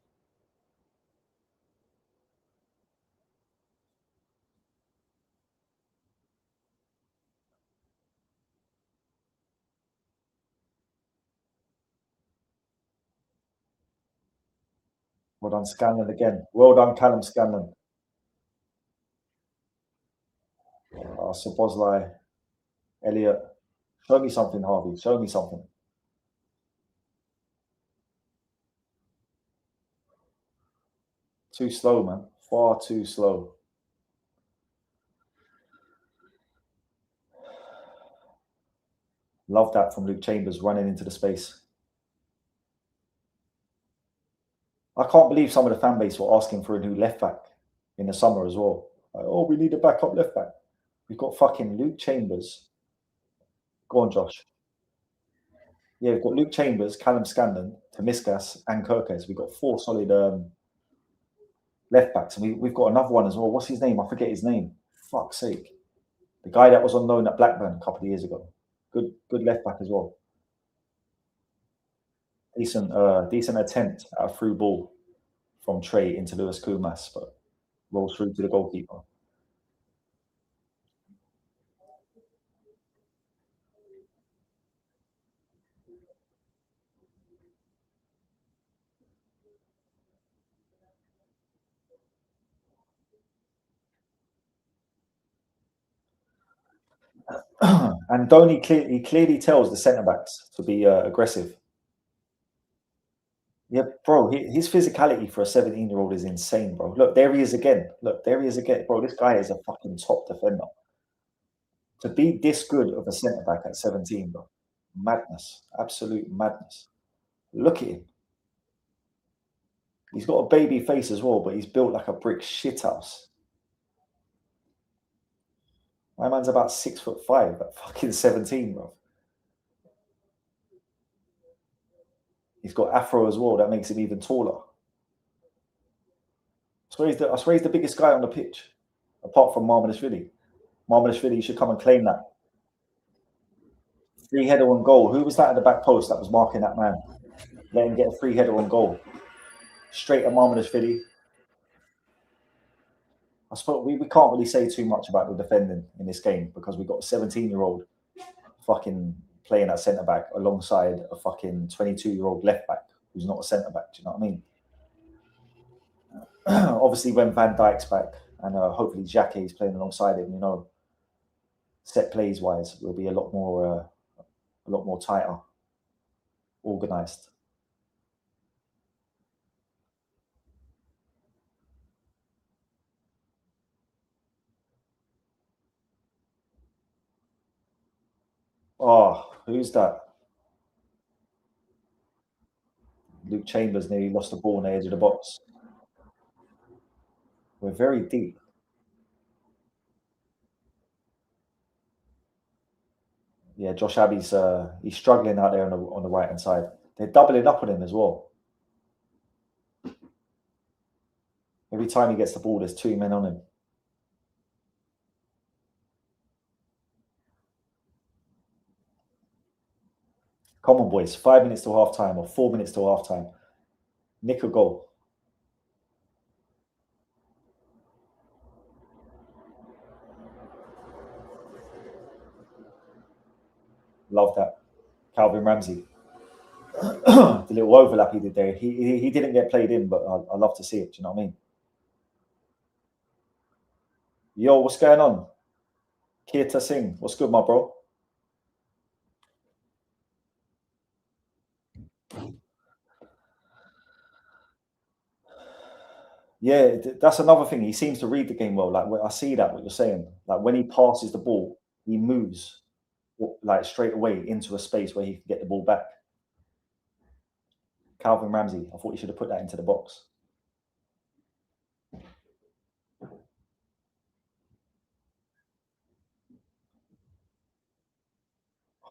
Well done, Scanlon again. Well done, Callum Scanlon. Szoboszlai, Elliot. Show me something, Harvey. Show me something. Too slow, man. Far too slow. Love that from Luke Chambers running into the space. I can't believe some of the fan base were asking for a new left back in the summer as well. Like, oh, we need a backup left back. We've got fucking Luke Chambers. Go on, Josh. Yeah, we've got Luke Chambers, Callum Scanlon, Tomiskas, and Kirkes. We've got 4 solid left backs, and we've got another one as well. What's his name? I forget his name. Fuck's sake. The guy that was on loan at Blackburn a couple of years ago. Good left back as well. Decent attempt at a through ball from Trey into Lewis Koumas, but rolls through to the goalkeeper. And Donny clearly tells the centre backs to be aggressive. Yeah, bro, his physicality for a 17-year-old is insane, bro. Look, there he is again. Look, there he is again. Bro, this guy is a fucking top defender. To be this good of a centre back at 17, bro. Madness. Absolute madness. Look at him. He's got a baby face as well, but he's built like a brick shithouse. My man's about 6'5", at fucking 17, bro. He's got afro as well. That makes him even taller. I swear he's the biggest guy on the pitch, apart from Marmalashvili. Marmalashvili should come and claim that. Free header on goal. Who was that at the back post that was marking that man? Let him get a free header on goal. Straight at Marmalashvili. I suppose we can't really say too much about the defending in this game because we've got a 17-year-old fucking playing at centre back alongside a fucking 22-year-old left back who's not a centre back. Do you know what I mean? Obviously, when Van Dijk's back and hopefully Xhaka is playing alongside him, you know, set plays wise, will be a lot more tighter, organised. Oh, who's that? Luke Chambers nearly lost the ball on the edge of the box. We're very deep. Yeah, Josh Abbey's he's struggling out there on the right hand side. They're doubling up on him as well. Every time he gets the ball, there's 2 men on him. Come on, boys. 5 minutes to half time or 4 minutes to half time. Nick a goal. Love that. Calvin Ramsey. The little overlap he did there. He didn't get played in, but I love to see it. Do you know what I mean? Yo, what's going on? Kirta Singh, what's good, my bro? Yeah, that's another thing. He seems to read the game well. Like I see that what you're saying. Like when he passes the ball, he moves like straight away into a space where he can get the ball back. Calvin Ramsey, I thought you should have put that into the box.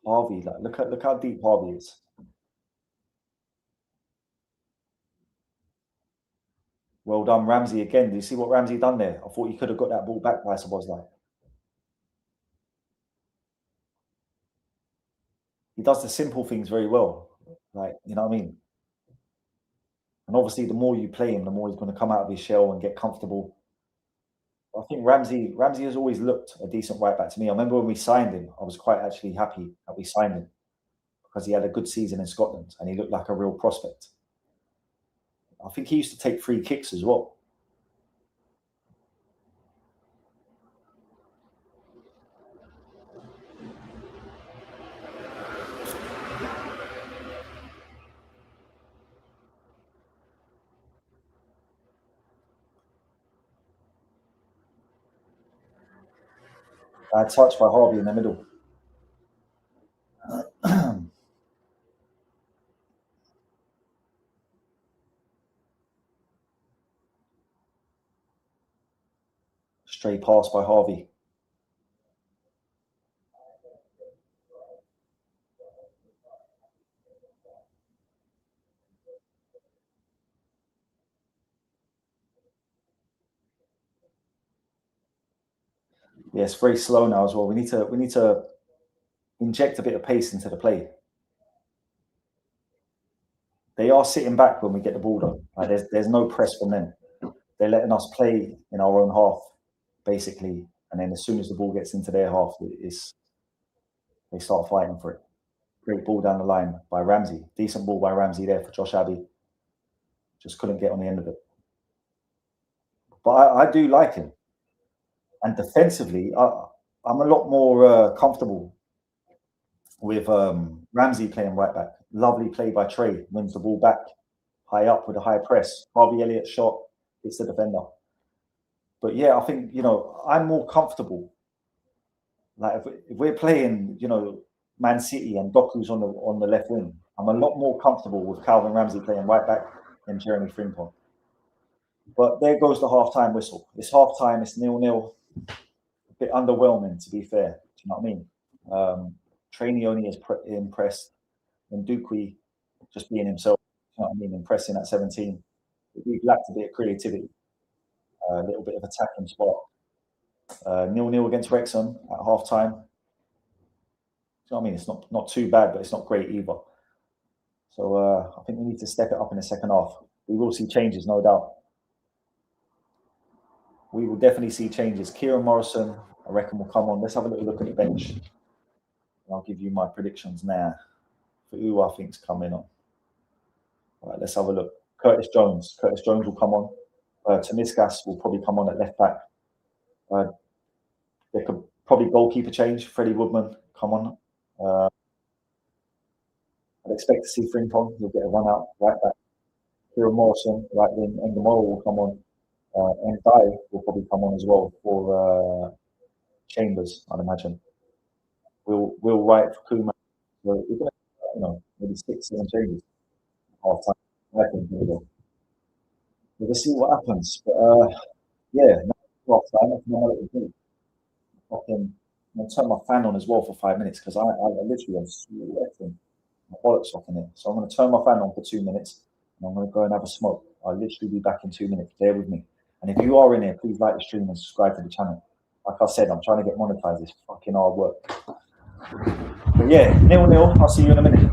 Harvey, like look how deep Harvey is. Well done, Ramsey again. Do you see what Ramsey done there? I thought he could have got that ball back by Szoboszlai. He does the simple things very well. Like, you know what I mean? And obviously, the more you play him, the more he's going to come out of his shell and get comfortable. I think Ramsey has always looked a decent right back to me. I remember when we signed him, I was quite actually happy that we signed him because he had a good season in Scotland and he looked like a real prospect. I think he used to take free kicks as well. Touched by Harvey in the middle. Stray pass by Harvey. Yeah, it's very slow now as well. We need to inject a bit of pace into the play. They are sitting back when we get the ball though. Like there's no press from them. They're letting us play in our own half, basically. And then as soon as the ball gets into their half, they start fighting for it. Great ball down the line by Ramsey. Decent ball by Ramsey there for Josh Abbey. Just couldn't get on the end of it. But I do like him. And defensively, I'm a lot more comfortable with Ramsey playing right back. Lovely play by Trey. Wins the ball back high up with a high press. Harvey Elliott shot. It's the defender. But yeah, I think, you know, I'm more comfortable. Like if we're playing, you know, Man City and Doku's on the left wing, I'm a lot more comfortable with Calvin Ramsey playing right back than Jeremy Frimpong. But there goes the half-time whistle. It's half-time. It's 0-0. A bit underwhelming, to be fair. Do you know what I mean? Trainee only is impressed, and Dukwi just being himself. You know what I mean? Impressing at 17. We've lacked a bit of creativity, a little bit of attacking spark. 0-0 against Wrexham at half-time. You know what I mean? It's not too bad, but it's not great either. So I think we need to step it up in the second half. We will see changes, no doubt. We will definitely see changes. Kieran Morrison, I reckon, will come on. Let's have a little look at the bench. And I'll give you my predictions now for who I think's coming on. All right, let's have a look. Curtis Jones. Curtis Jones will come on. Tomiskas will probably come on at left back. There could probably goalkeeper change. Freddie Woodman come on. I'd expect to see Frimpong. He'll get a run out right back. Kieran Morrison, right wing. Engamoro will come on. And Dye will probably come on as well for Chambers, I'd imagine. Will Wright for Koumas. So we're going to, maybe 6-7 changes half time. I think we'll see what happens. But yeah, half time. I know what to do. I'm going to turn my fan on as well for 5 minutes because I literally am sweating my bollocks off in it. So I'm going to turn my fan on for 2 minutes and I'm going to go and have a smoke. I'll literally be back in 2 minutes. Bear with me. And if you are in here, please like the stream and subscribe to the channel. Like I said, I'm trying to get monetized. It's fucking hard work. But yeah, 0-0. I'll see you in a minute.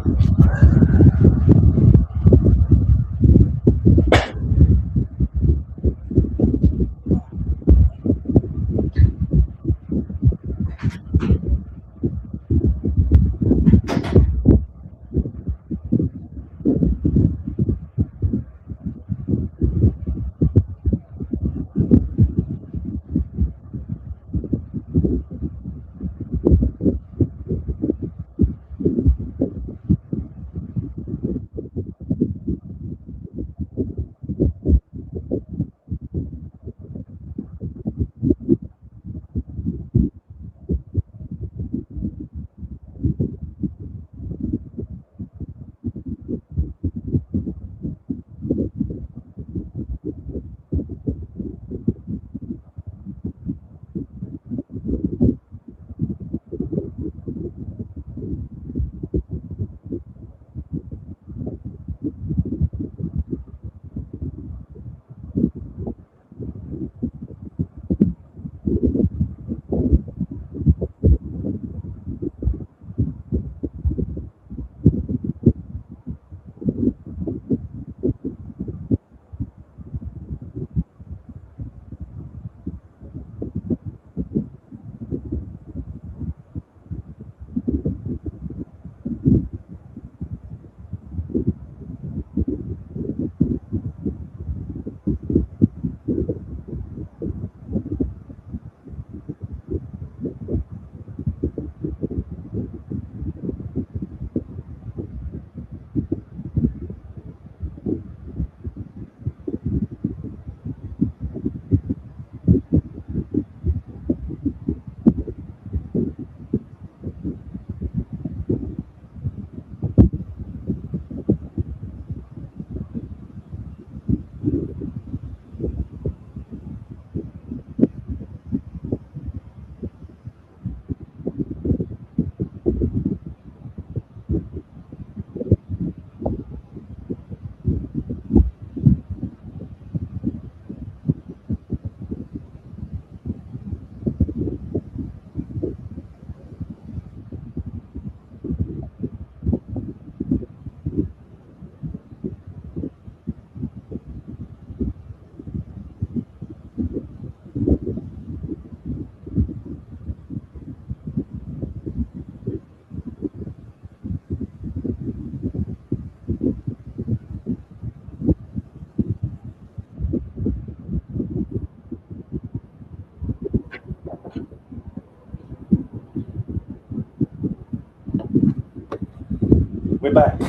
We're back.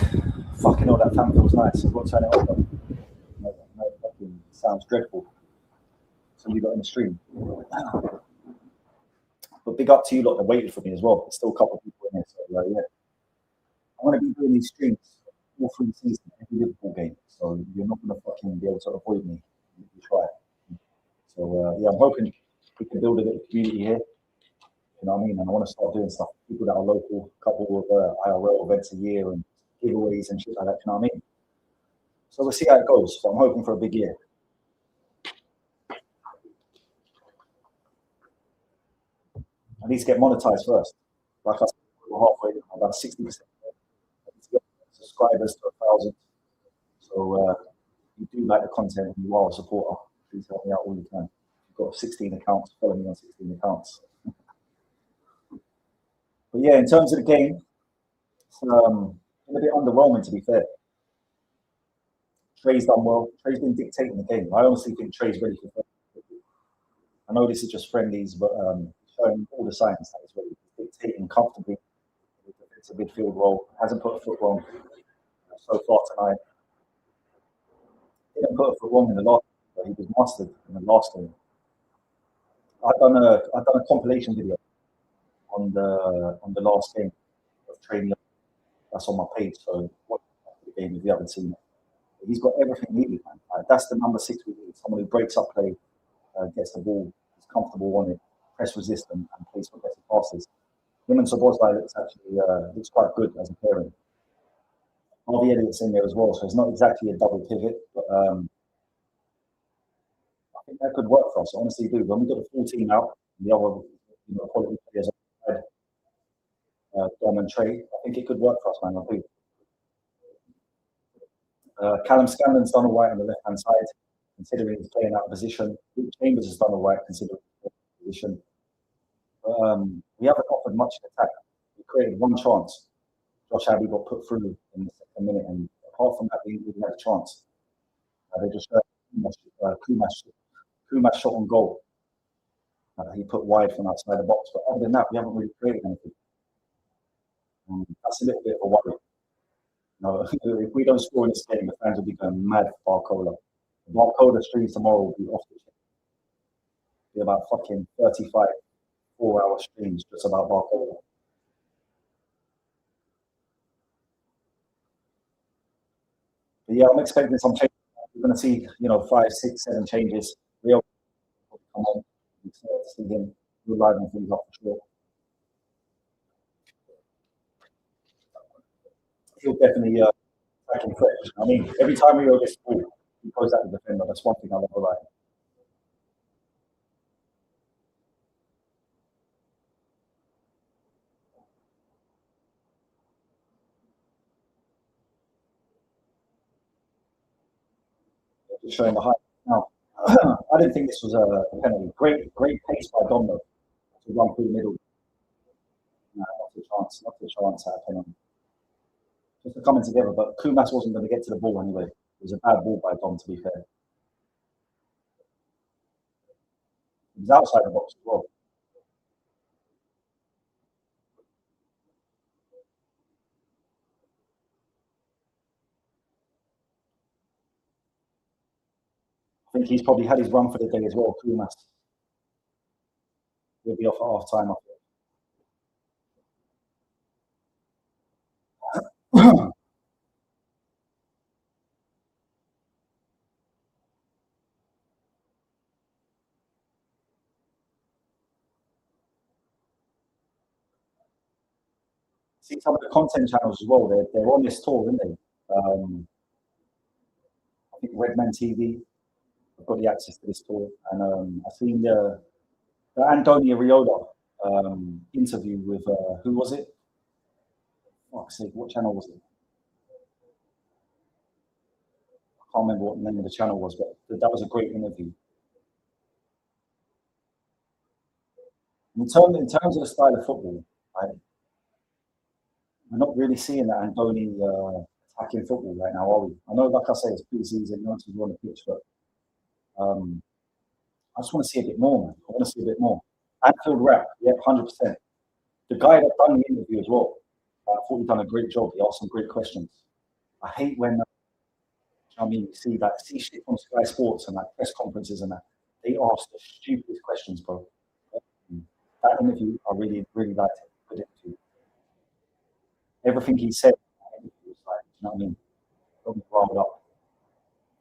Fucking hell, that fan feels nice. I've got to turn it off. No, fucking sounds dreadful. So we got in the stream. But big up to you lot that waited for me as well. There's still a couple of people in here. So yeah. I'm going to be doing these streams all through the season, every Liverpool game. So you're not going to fucking be able to avoid me. we try. So yeah, I'm hoping we can build a bit of community here. You know what I mean? And I want to start doing stuff with people that are local, a couple of IRL events a year and giveaways and shit like that. You know what I mean? So we'll see how it goes. So I'm hoping for a big year. I need to get monetized first. Like I said, we're halfway, about 60%. Subscribers to 1,000. So you do like the content and you are a supporter, please help me out all you can. I've got 16 accounts, follow me on 16 accounts. But yeah, in terms of the game, it's been a bit underwhelming to be fair. Trey's done well. Trey's been dictating the game. I honestly think Trey's ready for first. I know this is just friendlies, but showing all the signs that he's ready. He's dictating comfortably. It's a midfield role. Hasn't put a foot wrong so far tonight. He didn't put a foot wrong in the last, but he was mastered in the last game. I've done a compilation video on the last game of training. That's on my page. So watch the game if you haven't seen it. He's got everything needed, man. That's the number 6 we need. Someone who breaks up play, gets the ball, is comfortable on it, press resistant, and plays for better passes. Him and Szoboszlai looks quite good as a pairing. Harvey Elliott's in there as well, so it's not exactly a double pivot, but I think that could work for us. I honestly do. When we got the full team out, the other quality players Dom and Trey, I think it could work for us, man. I do. Callum Scanlon's done all right on the left-hand side, considering he's playing out of position. Luke Chambers has done all right, considering he's playing out of position. We haven't offered much in attack. We created one chance. Josh Abbey got put through in the second minute, and apart from that, we didn't have a chance. They just Koumas shot on goal. He put wide from outside the box, but other than that, we haven't really created anything. That's a little bit of a worry. No, if we don't score in this game, the fans will be going mad for Barcola. Barcola streams tomorrow will be off the chain. Be about fucking 35 4-hour streams just about Barcola. But yeah, I'm expecting some changes. We're going to see, 5, 6, 7 changes. Real come on. We see him reliven things up for sure. He'll definitely attacking fresh. I mean, every time Rio gets the ball, he goes at the defender. That's one thing I love about him. Just showing the height. Now, I didn't think this was a penalty. Great pace by Domino to run through the middle. No, not a chance at a penalty. Just for coming together, but Koumas wasn't going to get to the ball anyway. It was a bad ball by Dom, to be fair. He was outside the box as well. I think he's probably had his run for the day as well, Koumas. He'll be off at half time, I think. See some of the content channels as well. They're on this tour, aren't they? I think Redman TV. I've got the access to this tour, and I've seen the Antonio Riola interview with who was it? Fuck's sake, what channel was it? I can't remember what the name of the channel was, but that was a great interview. In terms of the style of football, right, we're not really seeing that Andoni attacking football right now, are we? I know, like I say, it's pre-season, no one's on the pitch, but um, I just want to see a bit more, man. I want to see a bit more. Anfield rap, yeah, 100%. The guy that done the interview as well, I thought he done a great job. He asked some great questions. I hate when, you see shit on Sky Sports and like press conferences and that. They ask the stupidest questions, bro. That interview, I really, really liked it. Good interview. Everything he said, was like, you know what I mean? Got me riled up.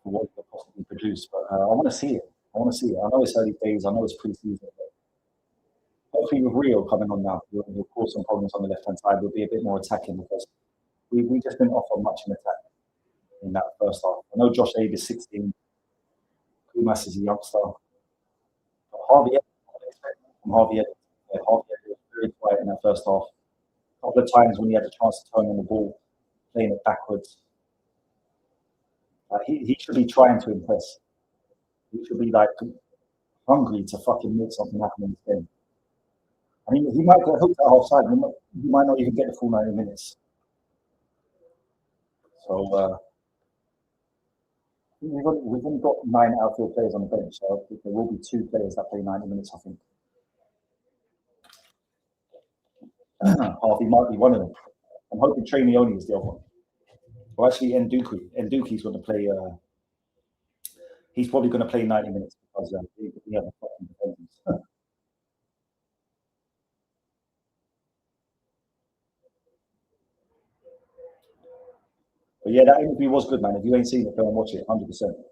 for what he could possibly produce. But I want to see it. I want to see it. I know it's early days. I know it's pre-season. But hopefully, with Rio coming on now, he'll cause some problems on the left-hand side. We'll be a bit more attacking because we just didn't offer much in attack in that first half. I know Josh Abe is 16. Koumas is a youngster. But Harvey from Harvey Elliott. Yeah, Harvey Elliott was very quiet in that first half. A couple of times when he had the chance to turn on the ball, playing it backwards. He should be trying to impress. He should be like hungry to fucking make something happen in this game. I mean, he might get hooked at half time. He might not even get the full 90 minutes. So we've only got 9 outfield players on the bench. So there will be 2 players that play 90 minutes, I think. Harvey might be one of them. I'm hoping Nyoni is the other one. Or actually, Nduku. Nduku's going to play. He's probably going to play 90 minutes because he has a fucking defense. But yeah, that interview was good, man. If you ain't seen it, go and watch it, 100%.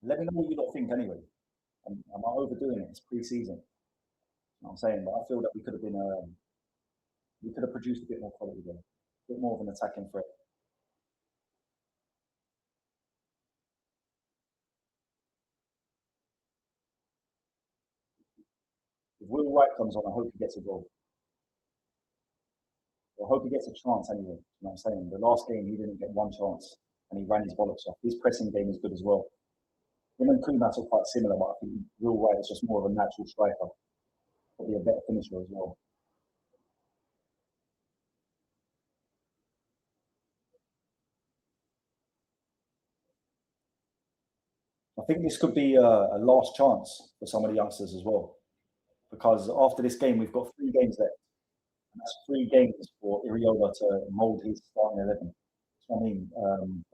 Let me know what you lot think anyway. Am I overdoing it? It's pre-season. You know what I'm saying? But I feel that we could have produced a bit more quality there, a bit more of an attacking threat. If Will Wright comes on, I hope he gets a goal. I hope he gets a chance anyway. You know what I'm saying? The last game, he didn't get one chance and he ran his bollocks off. His pressing game is good as well. Him and Koumas are quite similar, but I think Will Wright is just more of a natural striker. Probably a better finisher as well. I think this could be a last chance for some of the youngsters as well. Because after this game, we've got 3 games left. And that's 3 games for Iriola to mould his starting 11. So, I mean,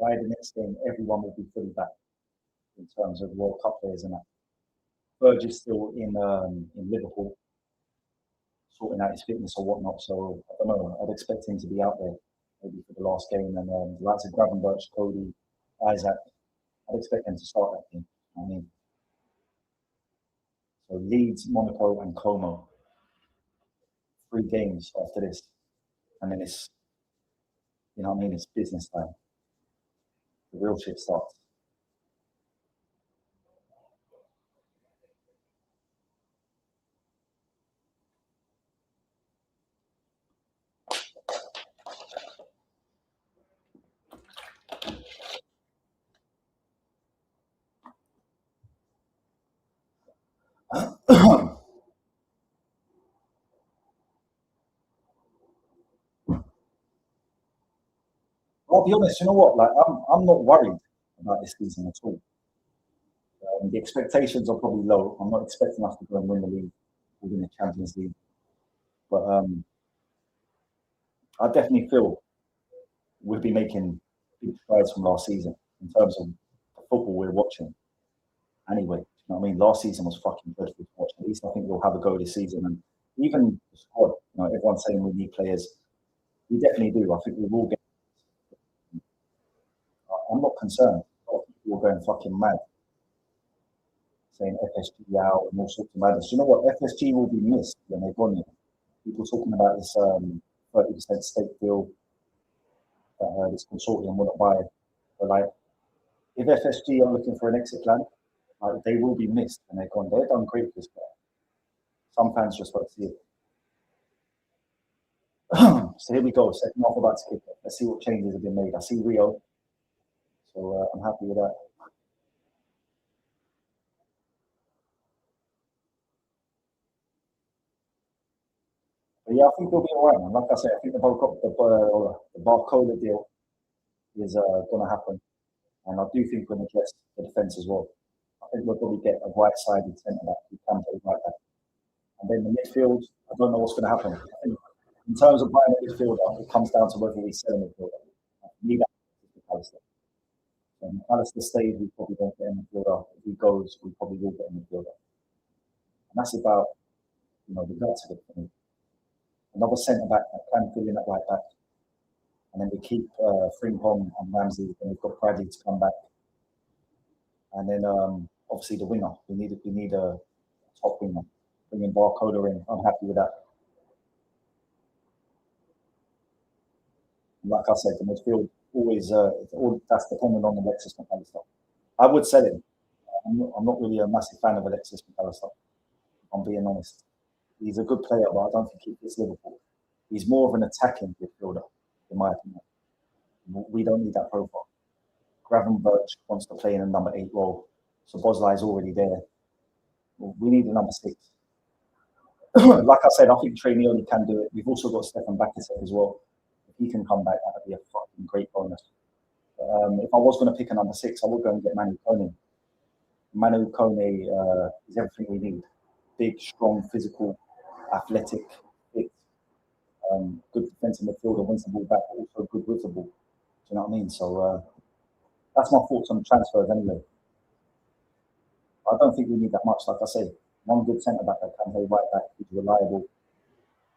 by the next game, everyone will be fully back in terms of World Cup players and that. Burge is still in Liverpool, sorting out his fitness or whatnot. So I don't know. I'd expect him to be out there maybe for the last game. And the likes of Gravenberch, Cody, Isaac, I'd expect them to start that game. I mean, so Leeds, Monaco, and Como, 3 games after this, and then it's you know what I mean. It's business time. The real shit starts. I'll be honest. You know what? Like I'm not worried about this season at all. The expectations are probably low. I'm not expecting us to go and win the league or win the Champions League, but I definitely feel we'll be making big strides from last season in terms of the football we're watching. Anyway, you know what I mean? Last season was fucking dreadful to watch. At least I think we'll have a go this season. And even the squad, you know, everyone's saying we need players. We definitely do. I think we will get. I'm not concerned. A lot of people are going fucking mad, saying FSG out and all sorts of madness. You know what? FSG will be missed when they've gone here. People talking about this 30% stake deal that this consortium will not buy. But like, if FSG are looking for an exit plan, they will be missed and they're gone. They've done great for this player. Some fans just won't see it. So here we go. Second half about to kick it. Let's see what changes have been made. I see Rio, so I'm happy with that. But yeah, I think we'll be all right, man. Like I said, I think the Barcola deal is going to happen, and I do think we're going to address the defence as well. I think we'll probably get a right-sided centre back who can play right back, and then the midfield. I don't know what's going to happen. I think in terms of buying a midfielder, it comes down to whether we sell a midfielder. We need that Alistair. So if Alistair stays, we probably won't get a midfielder. If he goes, we probably will get a midfielder. And that's about the guts of it for me. Another centre back that can fill in at right back. and then we keep Frimpong and Ramsey, and we've got Bradley to come back, and then obviously the winger. We need a top winger. Bringing Barcola in, I'm happy with that. And like I said, the midfield always that's dependent on Alexis McAllister. I would sell him. I'm not really a massive fan of Alexis McAllister. I'm being honest. He's a good player, but I don't think he fits Liverpool. He's more of an attacking midfielder, in my opinion. We don't need that profile. Gravenberch wants to play in a number 8 role, so Bosley is already there. We need a number 6. Like I said, I think Trey Nyoni can do it. We've also got Stefan Bakasev as well. If he can come back, that would be a fucking great bonus. If I was going to pick a number 6, I would go and get Manu Kone. Manu Kone is everything we need. Big, strong, physical, athletic, fit, good defensive midfielder, wins the ball back, but also good with the ball. Do you know what I mean? So that's my thoughts on transfers anyway. I don't think we need that much, like I say. One good centre back that can play right back, who's reliable.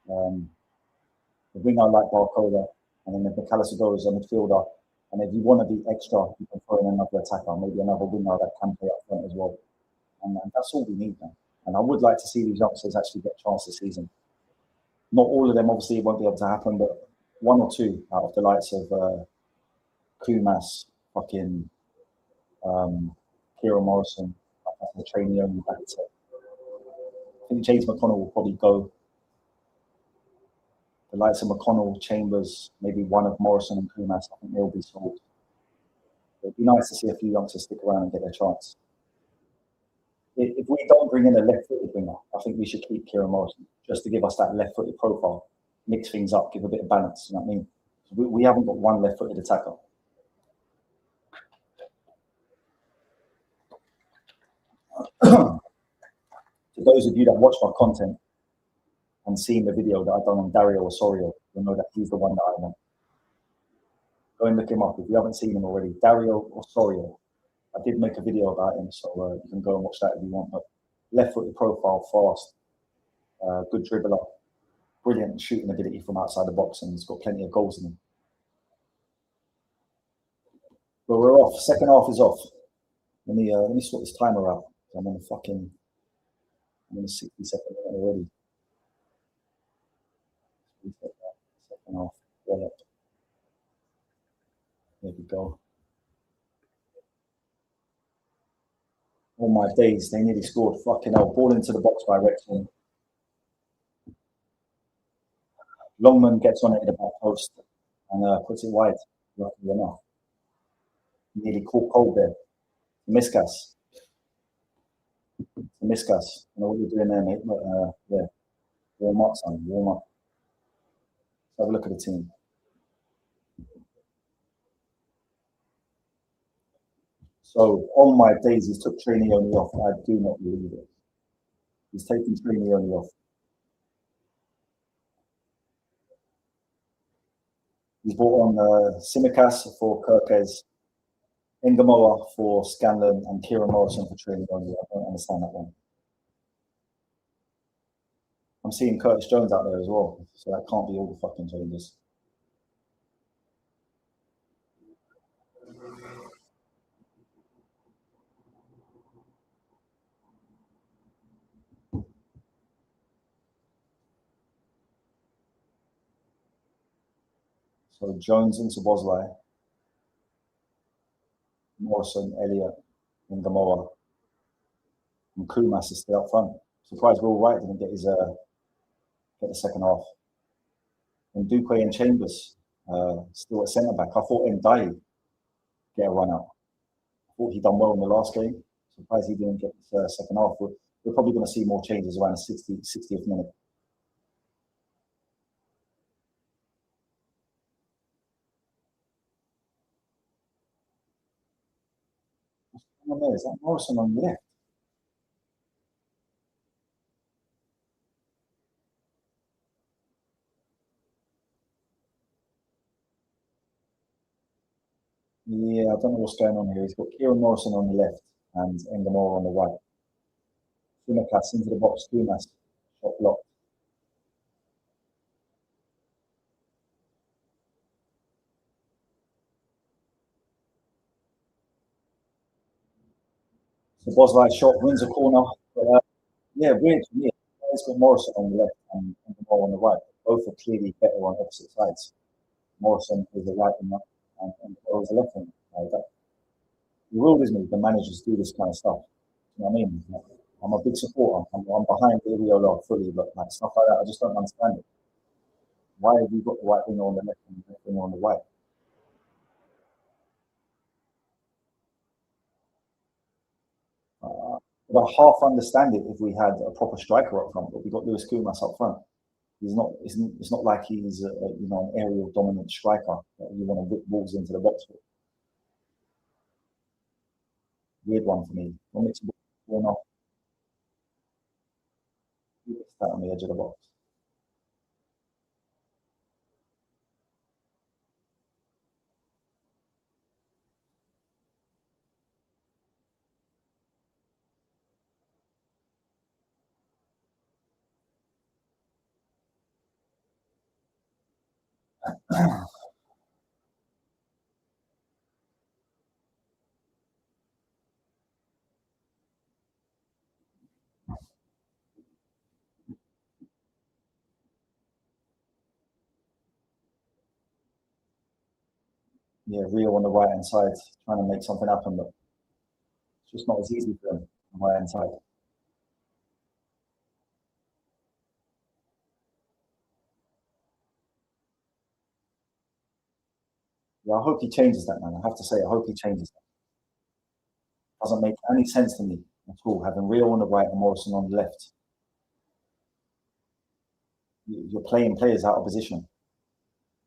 The winger like Barcola, and then if McAllister goes a midfielder, and if you want to be extra, you can throw in another attacker, maybe another winger that can play up front as well. And that's all we need now. And I would like to see these youngsters actually get a chance this season. Not all of them, obviously, it won't be able to happen, but 1 or 2 out of the likes of Koumas, fucking Kieran Morrison, the trainee only back to. I think James McConnell will probably go. The likes of McConnell, Chambers, maybe one of Morrison and Koumas, I think they'll be sold. It'd be nice to see a few youngsters stick around and get their chance. If we don't bring in a left-footed winger, I think we should keep Kieran Morrison just to give us that left-footed profile, mix things up, give a bit of balance. You know what I mean? We haven't got one left-footed attacker. To those of you that watch my content and seen the video that I've done on Dario Osorio, you'll know that he's the one that I want. Go and look him up if you haven't seen him already. Dario Osorio. I did make a video about him, so you can go and watch that if you want. But left-footed profile, fast, good dribbler, brilliant shooting ability from outside the box, and he's got plenty of goals in him. But we're off. Second half is off. Let me sort this timer out. I'm on the 60-second minute already. Second half. Well up. There we go. All my days, they nearly scored. Fucking hell. Ball into the box by Wrexham. Longman gets on it in the back post and puts it wide. Luckily enough. Nearly caught cold there. Miscas. Miscas. I know what you're doing there, mate. But yeah. Warm up, son. Warm up. Let's have a look at the team. So on my days, he's took Trey Nyoni off. I do not believe it. He's taking Trey Nyoni off. He's brought on Simicas for Kirkes, Ngamoa for Scanlon, and Kieran Morrison for Trey Nyoni. I don't understand that one. I'm seeing Curtis Jones out there as well, so that can't be all the fucking changes. So Jones into Bosley, Morrison, Elliott, Ngamoa, and Koumas is still up front. Surprised Will Wright didn't get the second half. And Duque and Chambers still at centre back. I thought Ndai get a run out. I thought he done well in the last game. Surprised he didn't get his second half. We're probably going to see more changes around the 60th minute. What's going on there? Is that Morrison on the left? Yeah, I don't know what's going on here. He's got Kieran Morrison on the left and Ngamoa on the right. Simicas into the box, Koumas, shot blocked. The Bosley shot wins a corner. But, yeah, weird for me. It's got Morrison on the left and the ball on the right. Both are clearly better on opposite sides. Morrison is a right winger and Paul is a left winger. That bewilders me. The managers do this kind of stuff. You know what I mean? Like, I'm a big supporter. I'm behind Iriola fully, but like stuff like that, I just don't understand it. Why have you got the right winger on the left and the left winger on the right? But I half understand it if we had a proper striker up front, but we got Lewis Koumas up front. He's not. It's not like he's an aerial dominant striker that you want to whip balls into the box with. Weird one for me. When it's going off, he gets that on the edge of the box. Yeah, Rio on the right hand side trying to make something happen, but it's just not as easy for him on the right hand side. Yeah, I hope he changes that, man. I have to say, I hope he changes that. Doesn't make any sense to me at all. Having Rio on the right and Morrison on the left, you're playing players out of position.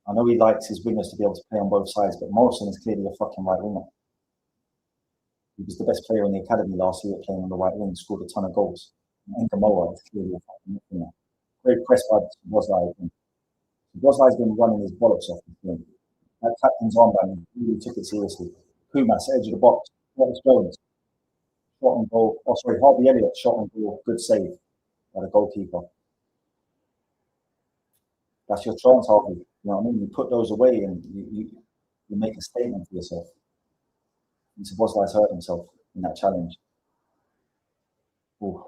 I know he likes his wingers to be able to play on both sides, but Morrison is clearly a fucking right winger. He was the best player in the academy last year playing on the right wing, scored a ton of goals. And Gamoa is clearly a fucking winger. Very pressed by Bosley. Bosley's been running his bollocks off this game. That captain's armband really took it seriously. Koumas, edge of the box. Curtis Jones, shot on goal. Oh, sorry, Harvey Elliott, shot on goal. Good save by the goalkeeper. That's your chance, Harvey. You know what I mean? You put those away and you make a statement for yourself. And Bosley's hurt himself in that challenge. Ooh,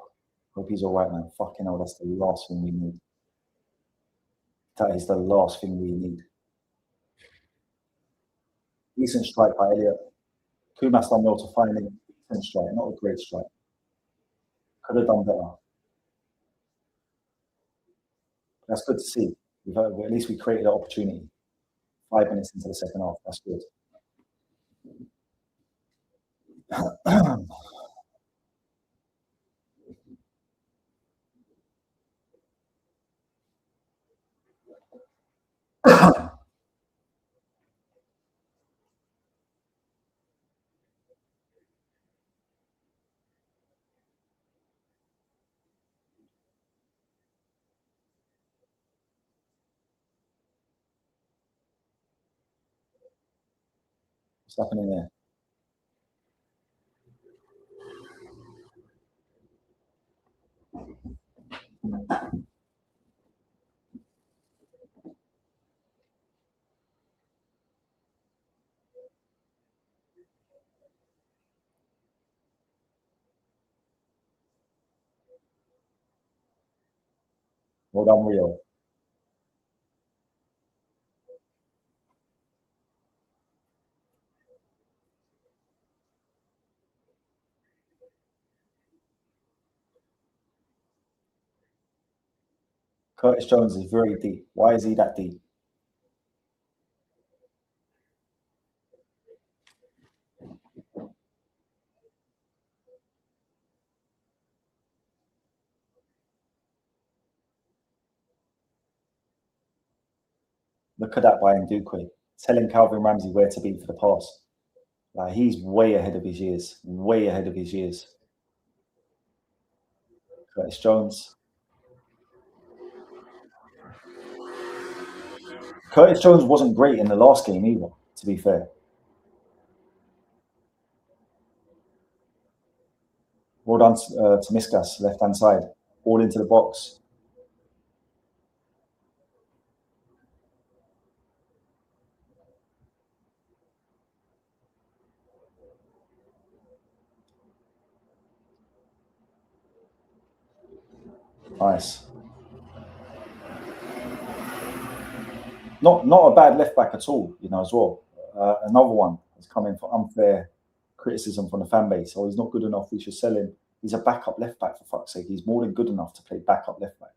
hope he's all right, man. Fucking hell, that's the last thing we need. That is the last thing we need. Decent strike by Elliott. Koumas done well to find him. Decent strike, not a great strike. Could have done better. That's good to see. At least we created an opportunity. 5 minutes into the second half. That's good. What's happening there? Well done, Rio. Curtis Jones is very deep. Why is he that deep? Look at that by Ndukwe. Telling Calvin Ramsey where to be for the pass. Like, he's way ahead of his years. Way ahead of his years. Curtis Jones. Curtis Jones wasn't great in the last game either, to be fair. Well done to Miskas, left hand side. All into the box. Nice. Not a bad left back at all, as well. Another one that's coming for unfair criticism from the fan base. Oh, he's not good enough. We should sell him. He's a backup left back, for fuck's sake. He's more than good enough to play backup left back.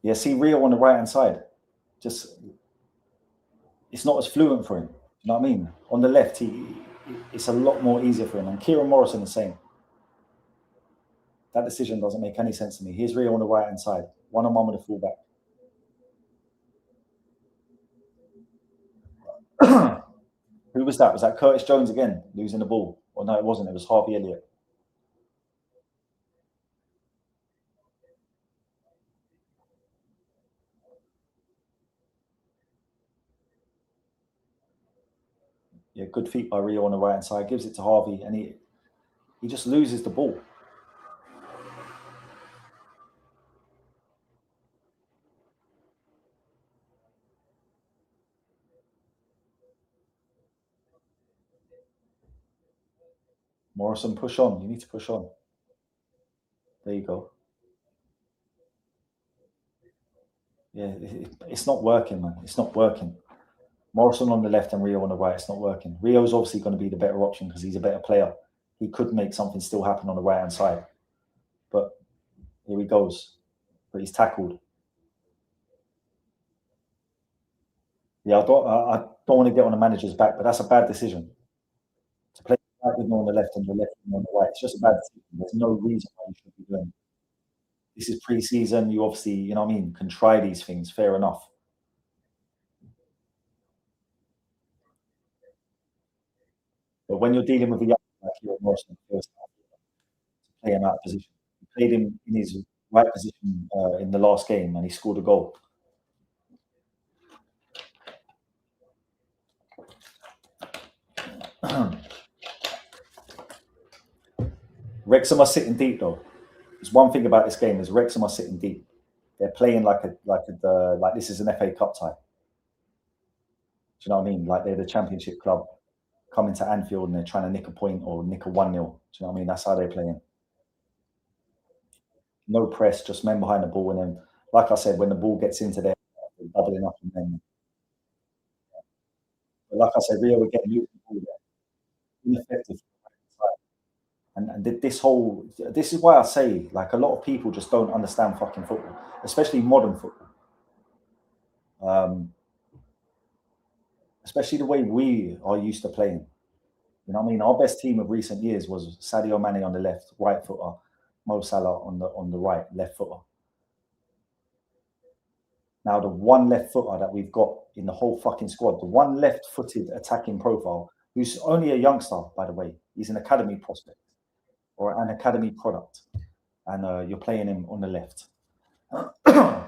Yeah, see Rio on the right hand side. Just it's not as fluent for him. You know what I mean? On the left, it's a lot more easier for him. And Kieran Morrison the same. That decision doesn't make any sense to me. Here's Rio on the right hand side, one on one with the fullback. Who was that? Was that Curtis Jones again losing the ball? Or no, it wasn't. It was Harvey Elliott. Yeah, good feet by Rio on the right hand side. Gives it to Harvey, and he just loses the ball. Morrison, push on. You need to push on. There you go. Yeah, it's not working, man. It's not working. Morrison on the left and Rio on the right. It's not working. Rio's obviously going to be the better option because he's a better player. He could make something still happen on the right hand side, but here he goes. But he's tackled. Yeah, I don't want to get on the manager's back, but that's a bad decision to play right with me on the left and the left with me on the right. It's just a bad decision. There's no reason why you should be doing. This is pre-season. You obviously, what I mean, can try these things. Fair enough. But when you're dealing with a young like Kieran Morrison, first play him out of position. He played him in his right position in the last game, and he scored a goal. Wrexham are sitting deep though. There's one thing about this game is Wrexham are sitting deep. They're playing like this is an FA Cup tie. Do you know what I mean? Like they're the Championship club coming to Anfield and they're trying to nick a point or nick a 1-0. Do you know what I mean? That's how they're playing. No press, just men behind the ball. And then, like I said, when the ball gets into there, they're doubling up and then, but like I said, Rio would get loose the ball there, ineffective. And this is why I say, like, a lot of people just don't understand fucking football, especially modern football. Um, Especially the way we are used to playing. You know what I mean? Our best team of recent years was Sadio Mane on the left, right footer, Mo Salah on the right, left footer. Now the one left footer that we've got in the whole fucking squad, the one left-footed attacking profile, who's only a youngster, by the way. He's an academy prospect or an academy product, and you're playing him on the left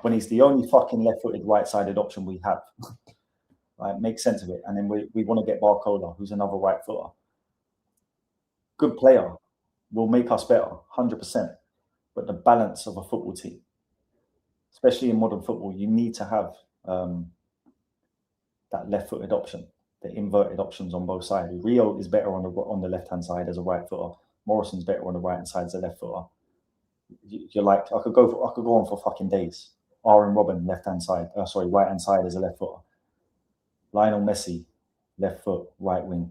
when he's the only fucking left-footed right-sided option we have. Right, make sense of it. And then we want to get Barcola, who's another right footer. Good player, will make us better, 100%. But the balance of a football team, especially in modern football, you need to have that left-footed option, the inverted options on both sides. Rio is better on the left-hand side as a right footer. Morrison's better on the right-hand side as a left footer. You're like, I could go on for fucking days. Aaron Robin, left-hand side. Right-hand side as a left footer. Lionel Messi, left foot, right wing.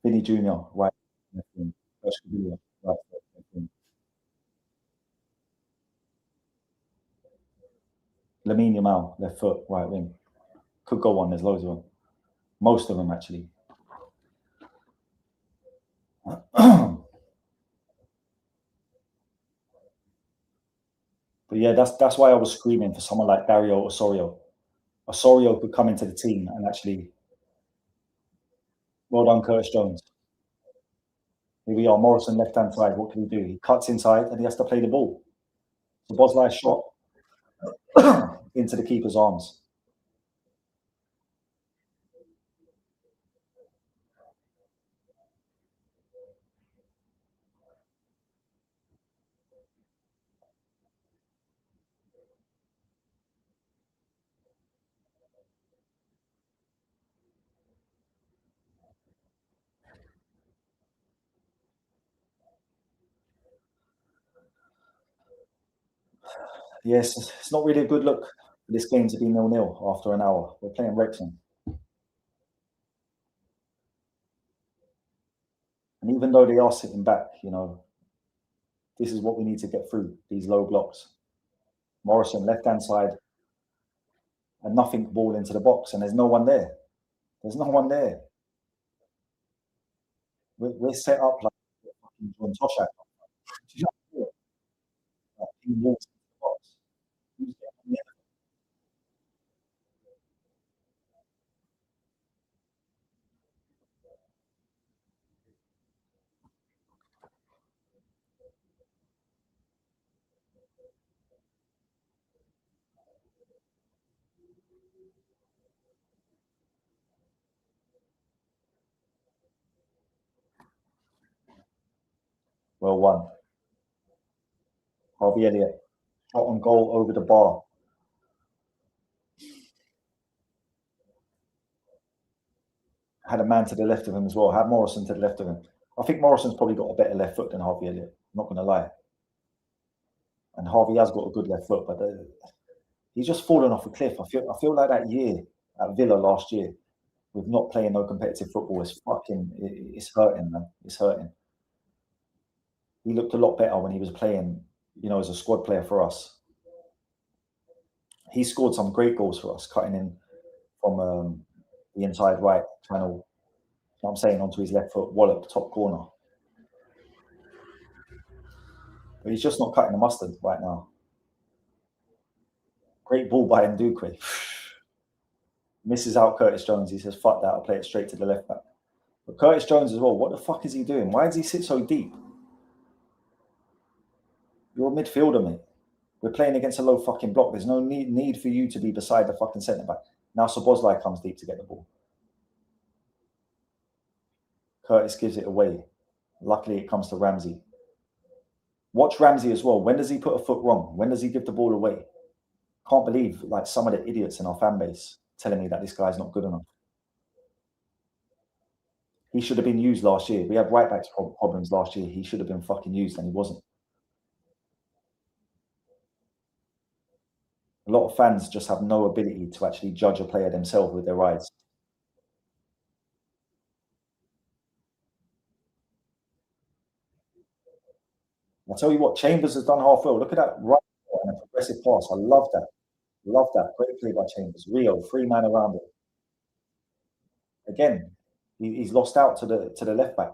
Vinny Jr., right, left wing. Right foot, left wing. Lamine Yamal, left foot, right wing. Could go on. There's loads of them. Most of them actually. But yeah, that's why I was screaming for someone like Dario Osorio. Osorio could come into the team and actually, well done, Curtis Jones. Here we are, Morrison left hand side. What can he do? He cuts inside and he has to play the ball. The Boslai shot into the keeper's arms. Yes, it's not really a good look for this game to be 0-0 after an hour. We're playing Wrexham. And even though they are sitting back, this is what we need to get through, these low blocks. Morrison, left-hand side, and nothing ball into the box, and there's no one there. There's no one there. We're set up like John Toshak. Do you know what I mean? Like, he walks into the box. Who's getting on the end? Well, one. Harvey Elliott, shot on goal over the bar. Had a man to the left of him as well. Had Morrison to the left of him. I think Morrison's probably got a better left foot than Harvey Elliott. I'm not going to lie. And Harvey has got a good left foot, but he's just fallen off a cliff. I feel like that year at Villa last year, with not playing no competitive football, it's hurting, man. It's hurting. He looked a lot better when he was playing, as a squad player for us. He scored some great goals for us, cutting in from the inside right channel. You know what I'm saying, onto his left foot, wallop, top corner. But he's just not cutting the mustard right now. Great ball by Ndukwe. Misses out Curtis Jones. He says, fuck that, I'll play it straight to the left back. But Curtis Jones as well, what the fuck is he doing? Why does he sit so deep? You're a midfielder, mate. We're playing against a low fucking block. There's no need for you to be beside the fucking centre back. Now Szoboszlai comes deep to get the ball. Curtis gives it away. Luckily, it comes to Ramsey. Watch Ramsey as well. When does he put a foot wrong? When does he give the ball away? Can't believe like some of the idiots in our fan base telling me that this guy's not good enough. He should have been used last year. We had right backs problems last year. He should have been fucking used, and he wasn't. A lot of fans just have no ability to actually judge a player themselves with their eyes. I'll tell you what, Chambers has done half well. Look at that right and a progressive pass. I love that. Love that. Great play by Chambers. Rio, 3 man around it. Again, he's lost out to the left back.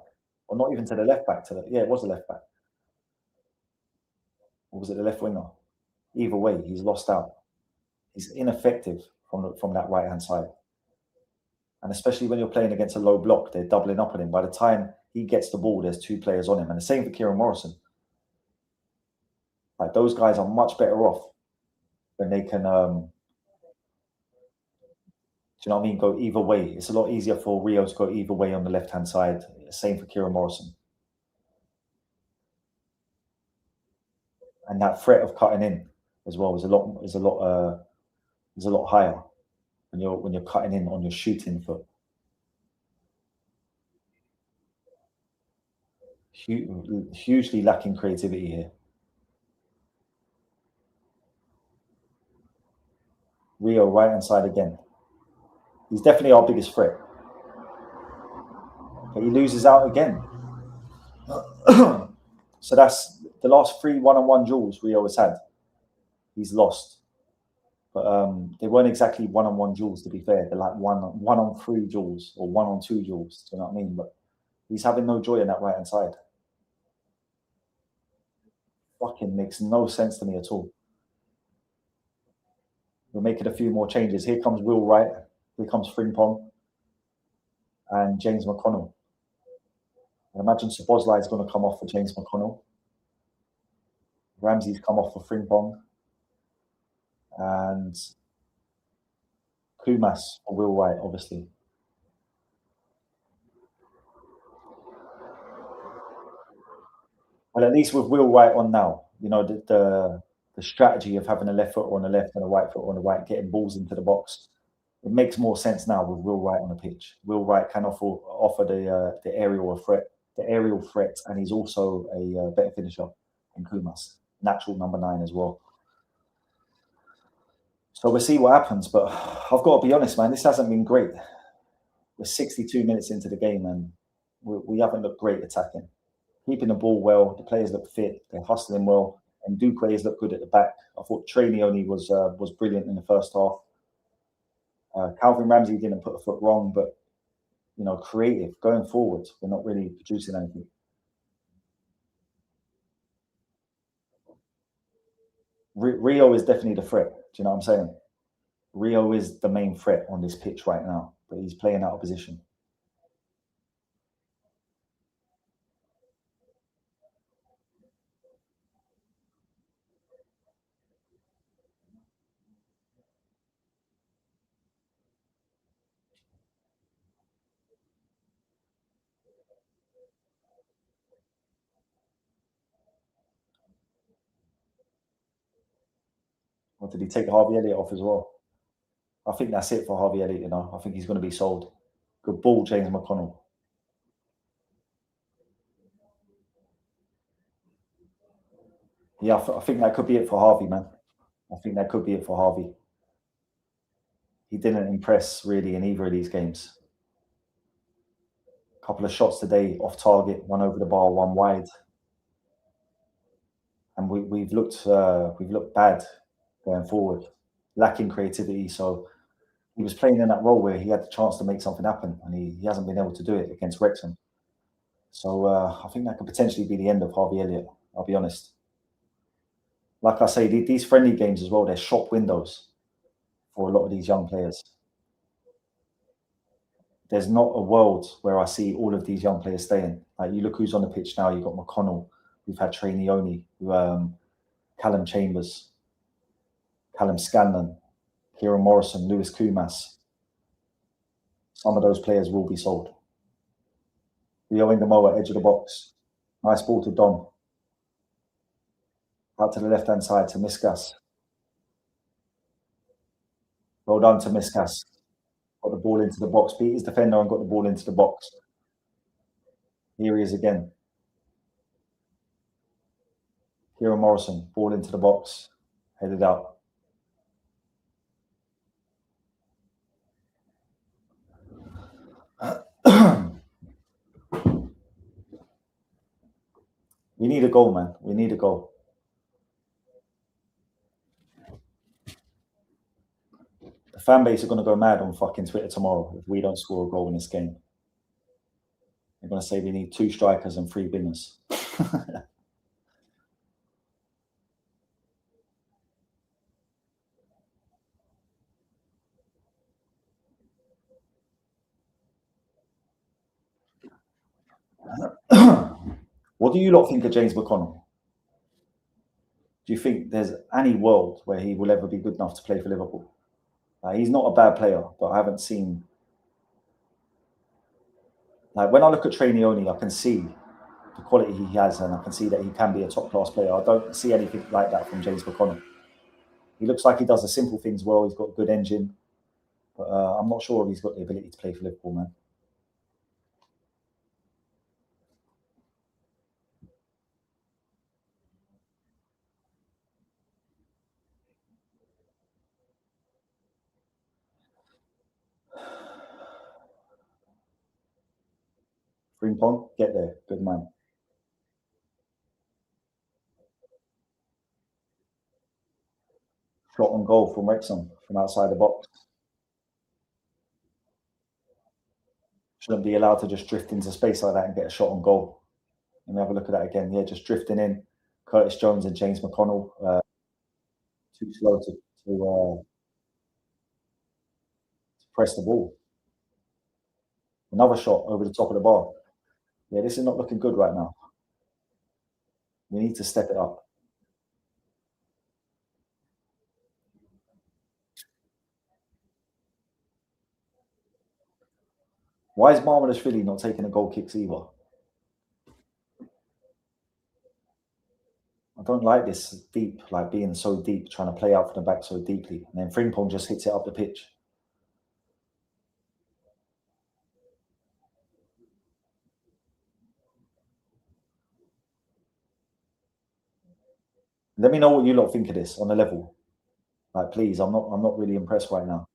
Or not even to the left back. It was the left back. Or was it the left winger? Either way, he's lost out. He's ineffective from that right hand side. And especially when you're playing against a low block, they're doubling up on him. By the time he gets the ball, there's 2 players on him. And the same for Kieran Morrison. Like, those guys are much better off when they can, do you know what I mean, go either way. It's a lot easier for Rio to go either way on the left-hand side. Same for Kieran Morrison. And that threat of cutting in as well is a lot higher when you're cutting in on your shooting foot. Hugely lacking creativity here. Rio right hand side again. He's definitely our biggest threat. But he loses out again. So that's the last 3 one-on-one duels Rio has had. He's lost. But they weren't exactly one-on-one duels, to be fair. They're like one-on-3 duels or one-on-2 duels. Do you know what I mean? But he's having no joy on that right hand side. Fucking makes no sense to me at all. We're making a few more changes. Here comes Will Wright. Here comes Frimpong and James McConnell. I imagine Szoboszlai is going to come off for James McConnell. Ramsey's come off for Frimpong. And Koumas for Will Wright, obviously. Well, at least with Will Wright on now, the strategy of having a left foot on the left and a right foot on the right, getting balls into the box, it makes more sense now with Will Wright on the pitch. Will Wright can offer the aerial threat, and he's also a better finisher in Koumas, natural number 9 as well. So we'll see what happens. But I've got to be honest, man, this hasn't been great. We're 62 minutes into the game and we haven't looked great attacking. Keeping the ball well, the players look fit, they're hustling well, and players look good at the back. I thought Nyoni was brilliant in the first half. Calvin Ramsey didn't put a foot wrong, but creative going forward. We're not really producing anything. Rio is definitely the threat. Do you know what I'm saying? Rio is the main threat on this pitch right now, but he's playing out of position. Or did he take Harvey Elliott off as well? I think that's it for Harvey Elliott. I think he's going to be sold. Good ball, James McConnell. Yeah, I think that could be it for Harvey, man. I think that could be it for Harvey. He didn't impress really in either of these games. A couple of shots today off target, one over the bar, one wide, and we've looked bad going forward, lacking creativity. So he was playing in that role where he had the chance to make something happen, and he hasn't been able to do it against Wrexham. So I think that could potentially be the end of Harvey Elliott. I'll be honest. Like I say, these friendly games as well, they're shop windows for a lot of these young players. There's not a world where I see all of these young players staying. Like, you look who's on the pitch now. You've got McConnell. We've had Nyoni, Callum Chambers, Callum Scanlon, Kieran Morrison, Lewis Koumas. Some of those players will be sold. Rio in the Moa, edge of the box. Nice ball to Dom. Out to the left-hand side to Miskas. Well done to Miskas. Got the ball into the box. Beat his defender and got the ball into the box. Here he is again. Kieran Morrison, ball into the box. Headed out. We need a goal, man. We need a goal. The fan base are going to go mad on fucking Twitter tomorrow if we don't score a goal in this game. They're going to say we need 2 strikers and 3 wingers. What do you lot think of James McConnell? Do you think there's any world where he will ever be good enough to play for Liverpool? He's not a bad player, but I haven't seen. Like, when I look at Nyoni, I can see the quality he has, and I can see that he can be a top class player. I don't see anything like that from James McConnell. He looks like he does the simple things well. He's got a good engine, but I'm not sure if he's got the ability to play for Liverpool, man. Frimpong, get there, good man. Shot on goal from Wrexham from outside the box. Shouldn't be allowed to just drift into space like that and get a shot on goal. Let me have a look at that again. Yeah, just drifting in. Curtis Jones and James McConnell, too slow to press the ball. Another shot over the top of the bar. Yeah, this is not looking good right now. We need to step it up. Why is Marmalashvili not taking the goal kicks either? I don't like this deep, like being so deep, trying to play out from the back so deeply. And then Frimpong just hits it up the pitch. Let me know what you lot think of this on the level. Like, please, I'm not really impressed right now.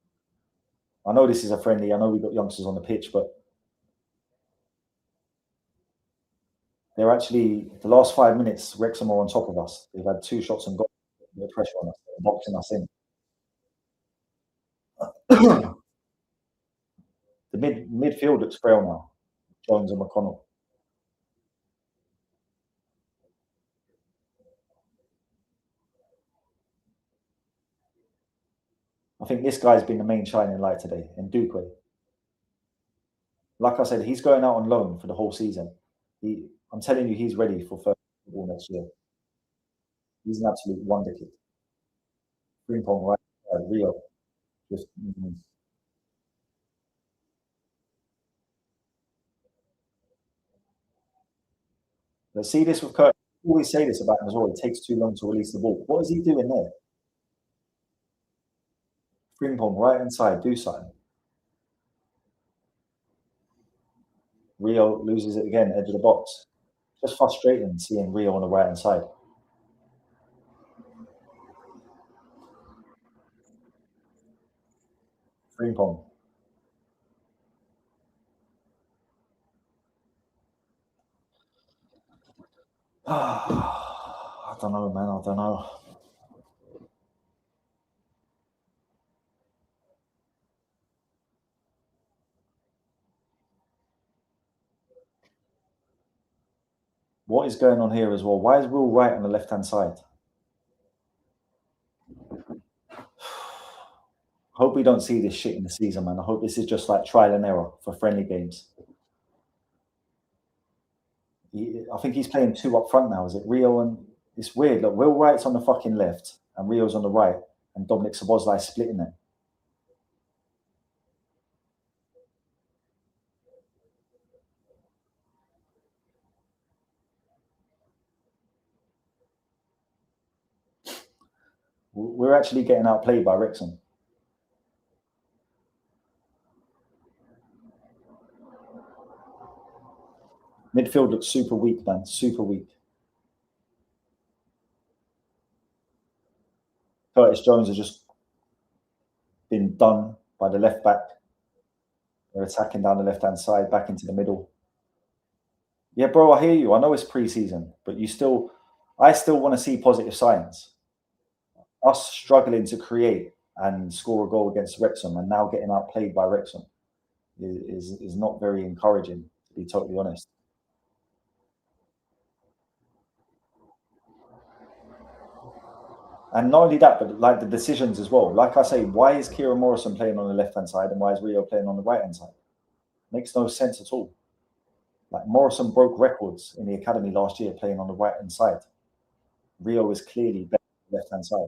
I know this is a friendly. I know we've got youngsters on the pitch, but they're actually the last 5 minutes. Wrexham are on top of us. They've had 2 shots and got the pressure on us, boxing us in. The midfield looks frail now. Jones and McConnell. I think this guy's been the main shining light today, in Duque. Like I said, he's going out on loan for the whole season. I'm telling you, he's ready for first football next year. He's an absolute wonder kid. Frimpong right, Rio. Just, But see this with Kurt. I always say this about him as well. It takes too long to release the ball. What is he doing there? Frimpong right inside, do something. Rio loses it again, edge of the box. Just frustrating seeing Rio on the right hand side. Frimpong. I don't know, man. I don't know. What is going on here as well? Why is Will Wright on the left hand side? Hope we don't see this shit in the season, man. I hope this is just like trial and error for friendly games. I think he's playing 2 up front now. Is it Rio and it's weird? Look, Will Wright's on the fucking left and Rio's on the right, and Dominic Szoboszlai splitting it. We're actually getting outplayed by Wrexham. Midfield looks super weak, man. Super weak. Curtis Jones has just been done by the left back. They're attacking down the left hand side, back into the middle. Yeah, bro, I hear you. I know it's pre-season, but I still want to see positive signs. Us struggling to create and score a goal against Wrexham and now getting outplayed by Wrexham is not very encouraging, to be totally honest. And not only that, but like the decisions as well. Like I say, why is Kieran Morrison playing on the left hand side and why is Rio playing on the right hand side? Makes no sense at all. Like Morrison broke records in the academy last year playing on the right hand side. Rio is clearly better on the left hand side.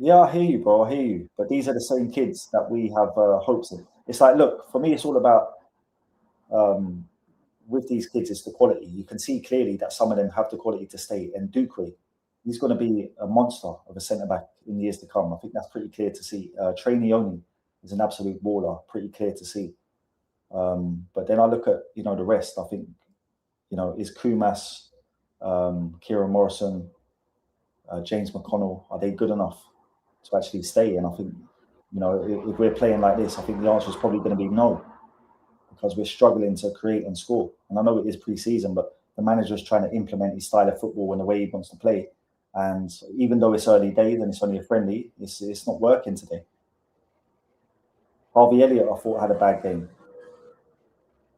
Yeah, I hear you, bro. I hear you. But these are the same kids that we have hopes in. It's like, look, for me, it's all about um, with these kids, it's the quality. You can see clearly that some of them have the quality to stay. And Duque, he's going to be a monster of a centre back in years to come. I think that's pretty clear to see. Nyoni is an absolute baller, pretty clear to see. But then I look at the rest. I think is Koumas, Kieran Morrison, James McConnell, are they good enough to actually stay? And I think if we're playing like this, I think the answer is probably going to be no, because we're struggling to create and score. And I know it is pre-season, but the manager's trying to implement his style of football and the way he wants to play. And even though it's early days and it's only a friendly, it's not working today. Harvey Elliott, I thought, had a bad game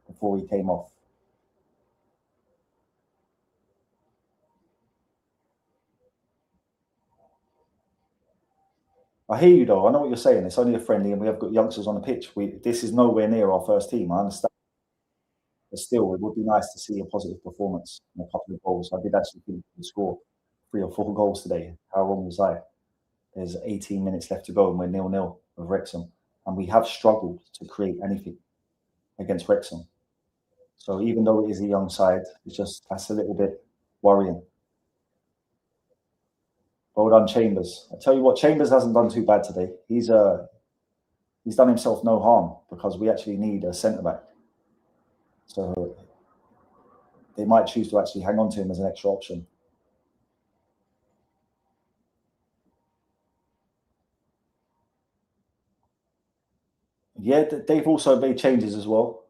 before he came off. I hear you though. I know what you're saying. It's only a friendly, and we have got youngsters on the pitch. This is nowhere near our first team. I understand, but still, it would be nice to see a positive performance and a couple of goals. I did actually think we score 3 or 4 goals today. How wrong was I? There's 18 minutes left to go, and we're 0-0 with Wrexham, and we have struggled to create anything against Wrexham. So even though it is a young side, that's a little bit worrying. Well done, Chambers. I tell you what, Chambers hasn't done too bad today. he's done himself no harm because we actually need a centre back. So they might choose to actually hang on to him as an extra option. Yeah, they've also made changes as well.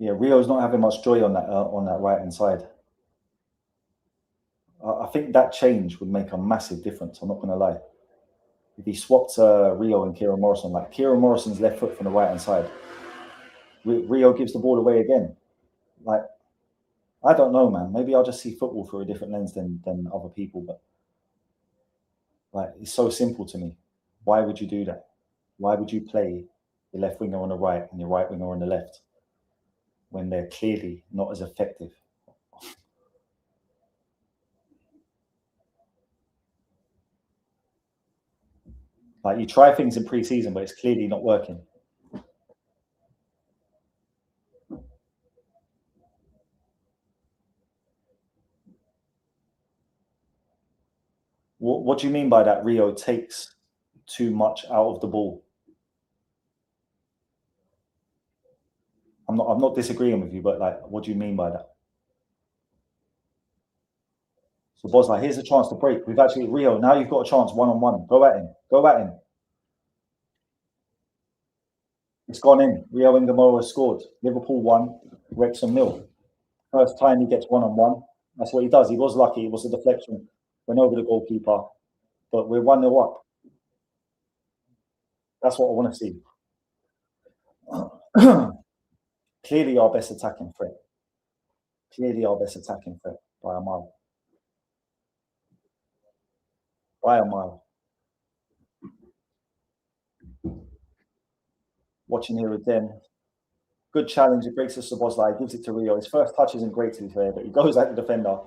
Yeah, Rio's not having much joy on that right hand side. I think that change would make a massive difference. I'm not going to lie. If he swapped Rio and Kieran Morrison, like Kieran Morrison's left foot from the right hand side, Rio gives the ball away again. Like, I don't know, man. Maybe I'll just see football through a different lens than other people. But like, it's so simple to me. Why would you do that? Why would you play your left winger on the right and your right winger on the left when they're clearly not as effective? Like, you try things in pre-season, but it's clearly not working. What do you mean by that? Rio takes too much out of the ball. I'm not disagreeing with you, but like, what do you mean by that? So Boz, like, here's a chance to break. We've actually Rio. Now you've got a chance one on one. Go at him. Go at him. It's gone in. Rio Ingamora scored. Liverpool won. Wrexham nil. First time he gets one on one. That's what he does. He was lucky. It was a deflection. Went over the goalkeeper, but we're 1-0 up. That's what I want to see. Clearly our best attacking threat. Clearly our best attacking threat by a mile. By a mile. Watching here again. Good challenge. It breaks the Szoboszlai. Gives it to Rio. His first touch isn't great to be fair, but he goes at the defender.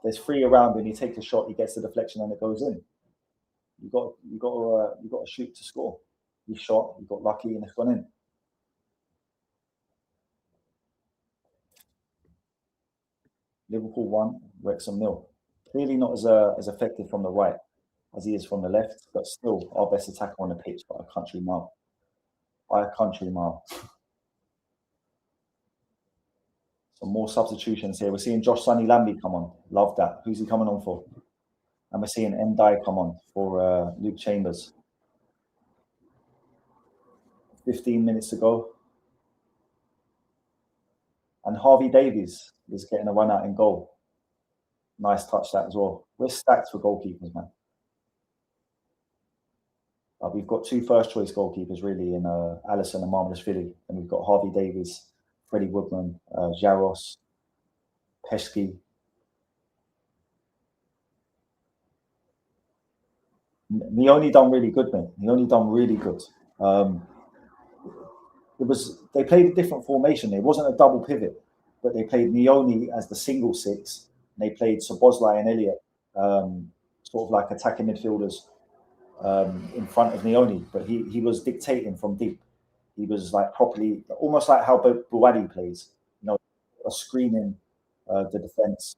There's three around him. He takes a shot. He gets the deflection and it goes in. You got to shoot to score. He shot. He got lucky and it's gone in. Liverpool won. Wrexham nil. Clearly not as effective from the right as he is from the left, but still our best attacker on the pitch by a country mile. By a country mile. Some more substitutions here. We're seeing Josh Sunny Lamby come on. Love that. Who's he coming on for? And we're seeing Ndai come on for Luke Chambers. 15 minutes to go. And Harvey Davies is getting a run out in goal. Nice touch that as well. We're stacked for goalkeepers, man. We've got two first choice goalkeepers really in Alisson and Marmalashvili. And we've got Harvey Davies, Freddie Woodman, Jaros, Pesky. Nyoni done really good, man. Nyoni done really good. They played a different formation. It wasn't a double pivot, but they played Nyoni as the single six. And they played Szoboszlai and Elliott, sort of like attacking midfielders in front of Nyoni. But he was dictating from deep. He was like properly, almost like how Buwadi plays. You know, screening the defense,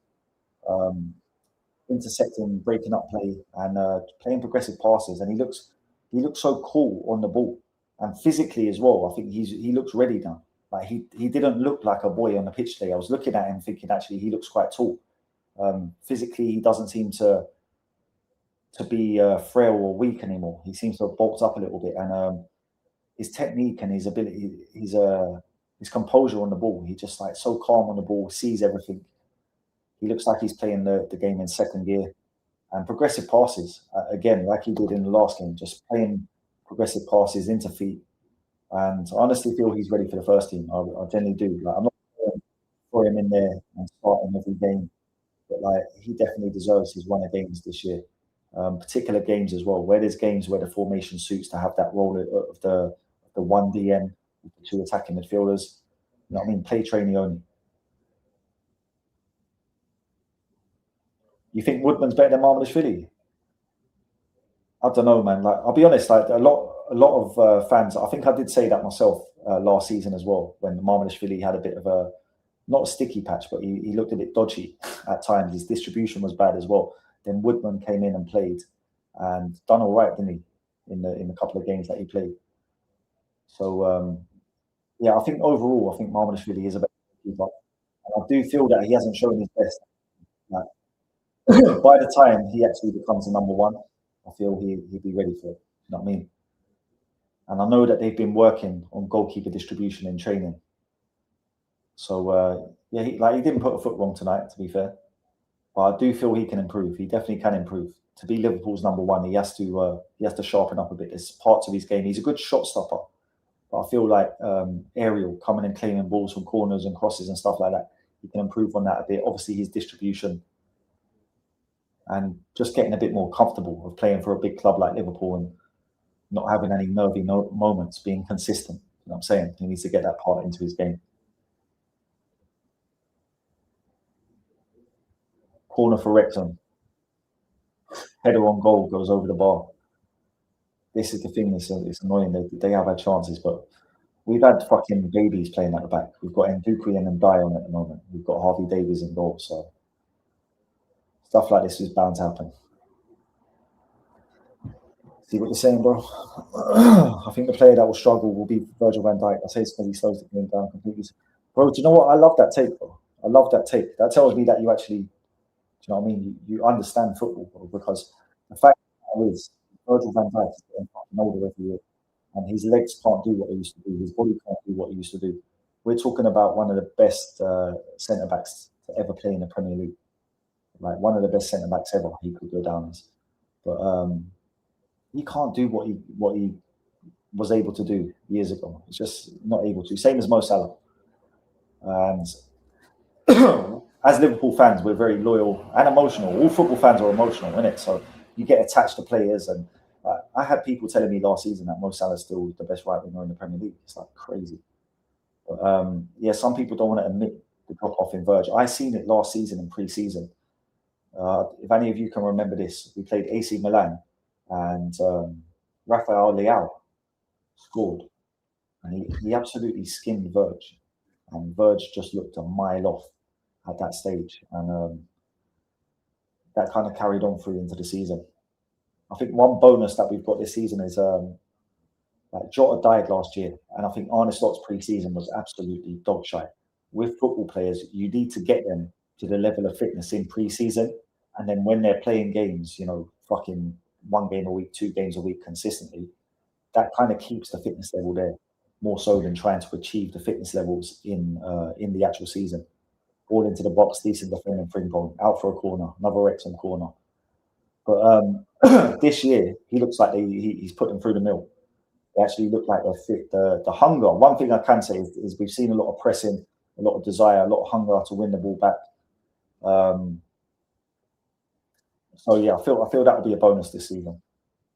intercepting, breaking up play, and playing progressive passes. And he looks so cool on the ball. And physically as well, I think he looks ready now. Like he didn't look like a boy on the pitch today. I was looking at him thinking actually he looks quite tall. Physically, he doesn't seem to be frail or weak anymore. He seems to have bulked up a little bit, and his technique and his ability, his composure on the ball. He's just like so calm on the ball, sees everything. He looks like he's playing the game in second gear, and progressive passes again, like he did in the last game, just playing progressive passes into feet. And I honestly feel he's ready for the first team. I genuinely do. Like, I'm not going to throw him in there and start him every game, but like he definitely deserves his run of games this year. Particular games as well, where there's games where the formation suits to have that role of the one DM with the two attacking midfielders. You know what I mean? Play training only. You think Woodman's better than Marmalashvili? I don't know, man. Like, I'll be honest. Like, a lot of fans. I think I did say that myself last season as well, when Marmalishvili had a bit of a not a sticky patch, but he looked a bit dodgy at times. His distribution was bad as well. Then Woodman came in and played and done all right, didn't he? In the couple of games that he played. So yeah, I think overall, I think Marmalishvili is a better keeper. And I do feel that he hasn't shown his best. Like, by the time he actually becomes the number one, I feel he'd be ready for it. You know what I mean? And I know that they've been working on goalkeeper distribution in training. So yeah, he didn't put a foot wrong tonight, to be fair. But I do feel he can improve. He definitely can improve. To be Liverpool's number one, he has to sharpen up a bit. There's parts of his game. He's a good shot stopper, but I feel like aerial, coming and claiming balls from corners and crosses and stuff like that, he can improve on that a bit. Obviously, his distribution and just getting a bit more comfortable of playing for a big club like Liverpool and not having any nervy moments, being consistent. You know what I'm saying? He needs to get that part into his game. Corner for Wrexham, header on goal, goes over the bar. This is the thing. It's annoying. They have had chances, but we've had fucking babies playing at the back. We've got Ndukwi and Ndai on at the moment. We've got Harvey Davies in goal. So stuff like this is bound to happen. See what you're saying, bro? I think the player that will struggle will be Virgil van Dijk. I say it's because he slows the game down completely. Bro, do you know what? I love that take, bro. I love that take. That tells me that you actually, do you know what I mean? You understand football, bro, because the fact is Virgil van Dijk is getting fucking older every year, and his legs can't do what they used to do. His body can't do what he used to do. We're talking about one of the best centre backs to ever play in the Premier League. Like one of the best centre backs ever. He could go down as, but he can't do what he was able to do years ago. He's just not able to. Same as Mo Salah. And as Liverpool fans, we're very loyal and emotional. All football fans are emotional, isn't it? So you get attached to players. And I had people telling me last season that Mo Salah is still the best right winger in the Premier League. It's like crazy. But yeah, some people don't want to admit the drop off in Verge. I seen it last season in pre-season. If any of you can remember this, we played AC Milan and Rafael Leao scored, and he absolutely skimmed Verge, and Verge just looked a mile off at that stage, and that kind of carried on through into the season. I think one bonus that we've got this season is like Jota died last year, and I think Arne Slot's pre-season was absolutely dog shite. With football players, you need to get them to the level of fitness in pre-season, and then when they're playing games, you know, fucking 1 game a week, 2 games a week consistently, that kind of keeps the fitness level there, more so than trying to achieve the fitness levels in the actual season. All into the box, decent defending, Frimpong, out for a corner, another Wrexham corner. But this year, he looks like he's putting through the mill. They actually look like they're fit. The hunger. One thing I can say is we've seen a lot of pressing, a lot of desire, a lot of hunger to win the ball back. So yeah, I feel that will be a bonus this season.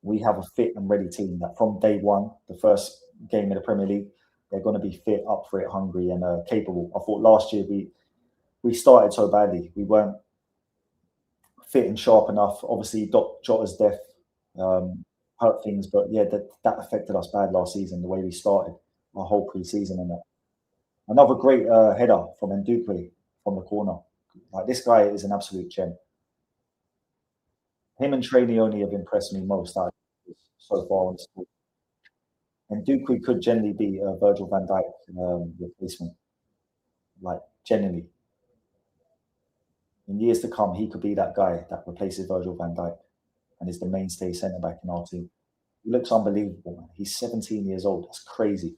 We have a fit and ready team that from day one, the first game in the Premier League, they're going to be fit, up for it, hungry, and capable. I thought last year we started so badly. We weren't fit and sharp enough. Obviously, Jota's death hurt things, but yeah, that affected us bad last season. The way we started our whole pre-season and that. Another great header from Ndukwi from the corner. Like this guy is an absolute gem. Him and Nyoni have impressed me most so far on the school. And Ndukwi could generally be a Virgil van Dijk replacement. Like generally, in years to come, he could be that guy that replaces Virgil van Dijk and is the mainstay centre back in our team. He looks unbelievable, man. He's 17 years old. That's crazy.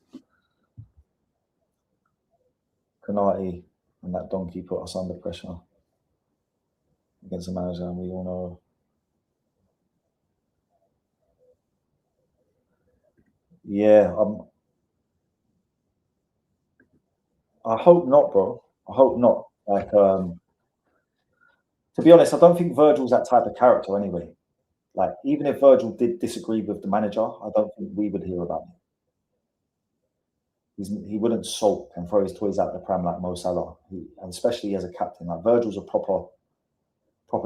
Konate and that donkey put us under pressure against the manager, and we all know. Yeah, I hope not, bro. I hope not. Like, to be honest, I don't think Virgil's that type of character anyway. Like, even if Virgil did disagree with the manager, I don't think we would hear about it. He wouldn't sulk and throw his toys out the pram like Mo Salah, and especially as a captain. Like Virgil's a proper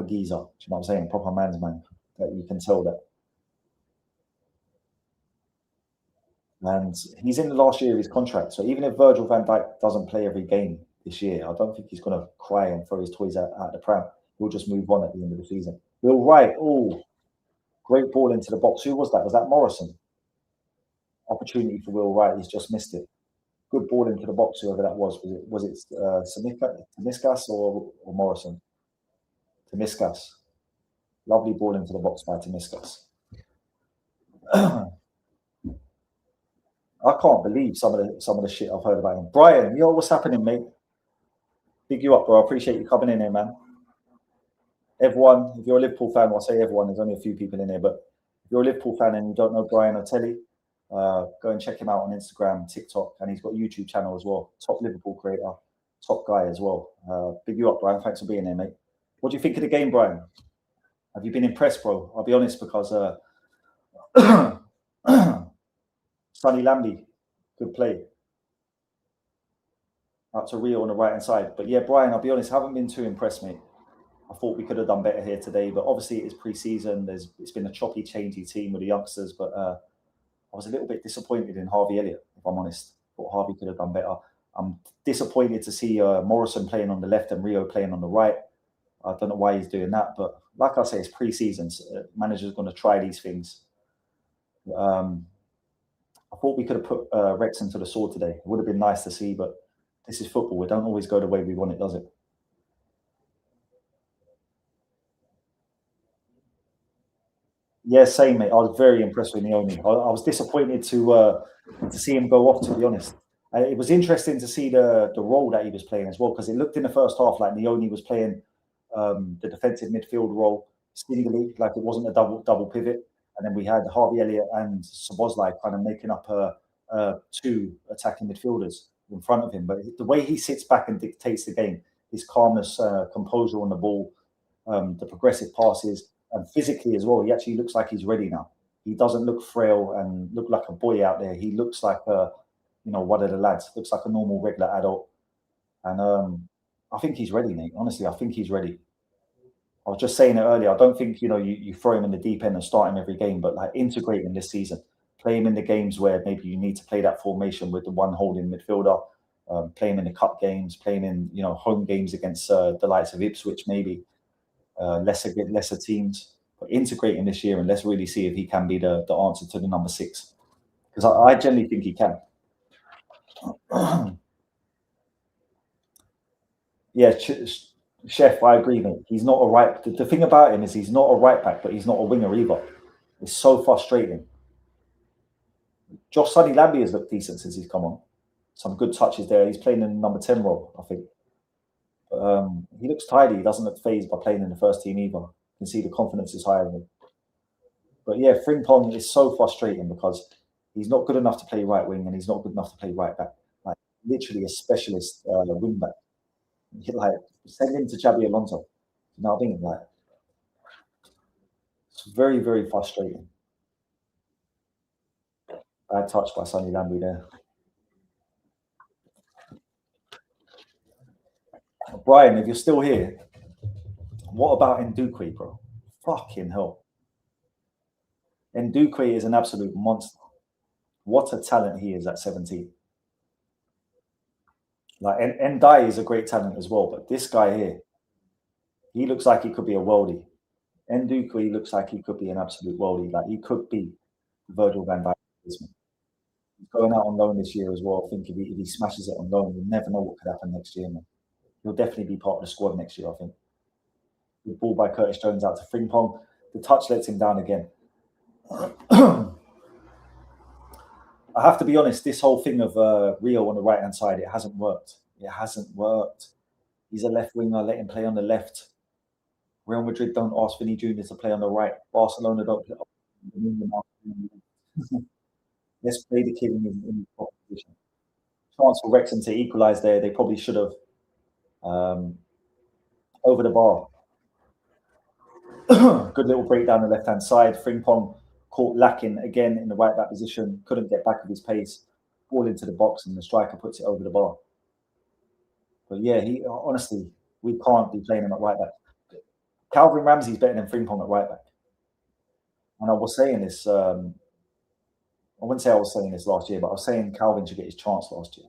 geezer. Do you know what I'm saying? Proper man's man. That you can tell that. And he's in the last year of his contract. So even if Virgil van Dijk doesn't play every game this year, I don't think he's going to cry and throw his toys out the pram. He'll just move on at the end of the season. Will Wright, oh, great ball into the box. Who was that? Was that Morrison? Opportunity for Will Wright. He's just missed it. Good ball into the box, whoever that was. Was it Tomiskas or Morrison? Tomiskas. Lovely ball into the box by Tomiskas. I can't believe some of the shit I've heard about him. Brian, yo, what's happening, mate? Big you up, bro. I appreciate you coming in here, man. Everyone, if you're a Liverpool fan, I'll say everyone, there's only a few people in here, but if you're a Liverpool fan and you don't know Brian Otelli, go and check him out on Instagram, TikTok, and he's got a YouTube channel as well. Top Liverpool creator, top guy as well. Big you up, Brian. Thanks for being here, mate. What do you think of the game, Brian? Have you been impressed, bro? I'll be honest, because Sonny Lambie, good play. Out to Rio on the right-hand side. But yeah, Brian, I'll be honest, haven't been too impressed, mate. I thought we could have done better here today, but obviously it is pre-season. It's been a choppy, changey team with the youngsters, but I was a little bit disappointed in Harvey Elliott, if I'm honest. Thought Harvey could have done better. I'm disappointed to see Morrison playing on the left and Rio playing on the right. I don't know why he's doing that, but like I say, it's pre-season. So manager's going to try these things. I thought we could have put Wrexham to the sword today. It would have been nice to see, but this is football. It don't always go the way we want it, does it? Yeah, same, mate. I was very impressed with Nyoni. I was disappointed to see him go off, to be honest. It was interesting to see the role that he was playing as well, because it looked in the first half like Nyoni was playing the defensive midfield role singly, like it wasn't a double pivot. And then we had Harvey Elliott and Szoboszlai kind of making up two attacking midfielders in front of him. But the way he sits back and dictates the game, his calmness, composure on the ball, the progressive passes, and physically as well, he actually looks like he's ready now. He doesn't look frail and look like a boy out there. He looks like one of the lads. Looks like a normal, regular adult. And I think he's ready, mate. Honestly, I think he's ready. I was just saying it earlier. I don't think you throw him in the deep end and start him every game, but like integrate him this season. Play him in the games where maybe you need to play that formation with the one holding midfielder. Play him in the cup games. Play him in home games against the likes of Ipswich, maybe lesser teams. But integrate him this year, and let's really see if he can be the answer to the number 6. Because I generally think he can. Yeah, Chef, I agree, mate. He's not a right. The thing about him is he's not a right back, but he's not a winger either. It's so frustrating. Josh Sonny Lambie has looked decent since he's come on. Some good touches there. He's playing in the number 10 role, I think. But, he looks tidy. He doesn't look phased by playing in the first team either. You can see the confidence is higher in him. But yeah, Frimpong is so frustrating because he's not good enough to play right wing and he's not good enough to play right back. Like literally a specialist wing back. Like send him to Xabi Alonso. You know what I mean? Like it's very, very frustrating. Bad touch by Sonny Lambie there. Brian, if you're still here, what about Ndukwe, bro? Fucking hell. Ndukwe is an absolute monster. What a talent he is at 17. Like Ndai is a great talent as well, but this guy here, he looks like he could be a worldie. Ndukwe looks like he could be an absolute worldie. Like he could be Virgil van Dijk. He's going out on loan this year as well. I think if he smashes it on loan, you never know what could happen next year, man. He'll definitely be part of the squad next year, I think. The ball by Curtis Jones out to Frimpong. The touch lets him down again. I have to be honest, this whole thing of Rio on the right-hand side, it hasn't worked. It hasn't worked. He's a left winger, let him play on the left. Real Madrid don't ask Vinny Jr. to play on the right. Barcelona don't play. Let's play the kid in his position. Chance for Wrexham to equalise there. They probably should have. Over the bar. Good little break down the left-hand side. Frimpong caught lacking again in the right back position. Couldn't get back with his pace. Ball into the box and the striker puts it over the bar. But yeah, he honestly, we can't be playing him at right back. Calvin Ramsey's better than Frimpong at right back. And I was saying this I wouldn't say I was saying this last year, but I was saying Calvin should get his chance last year.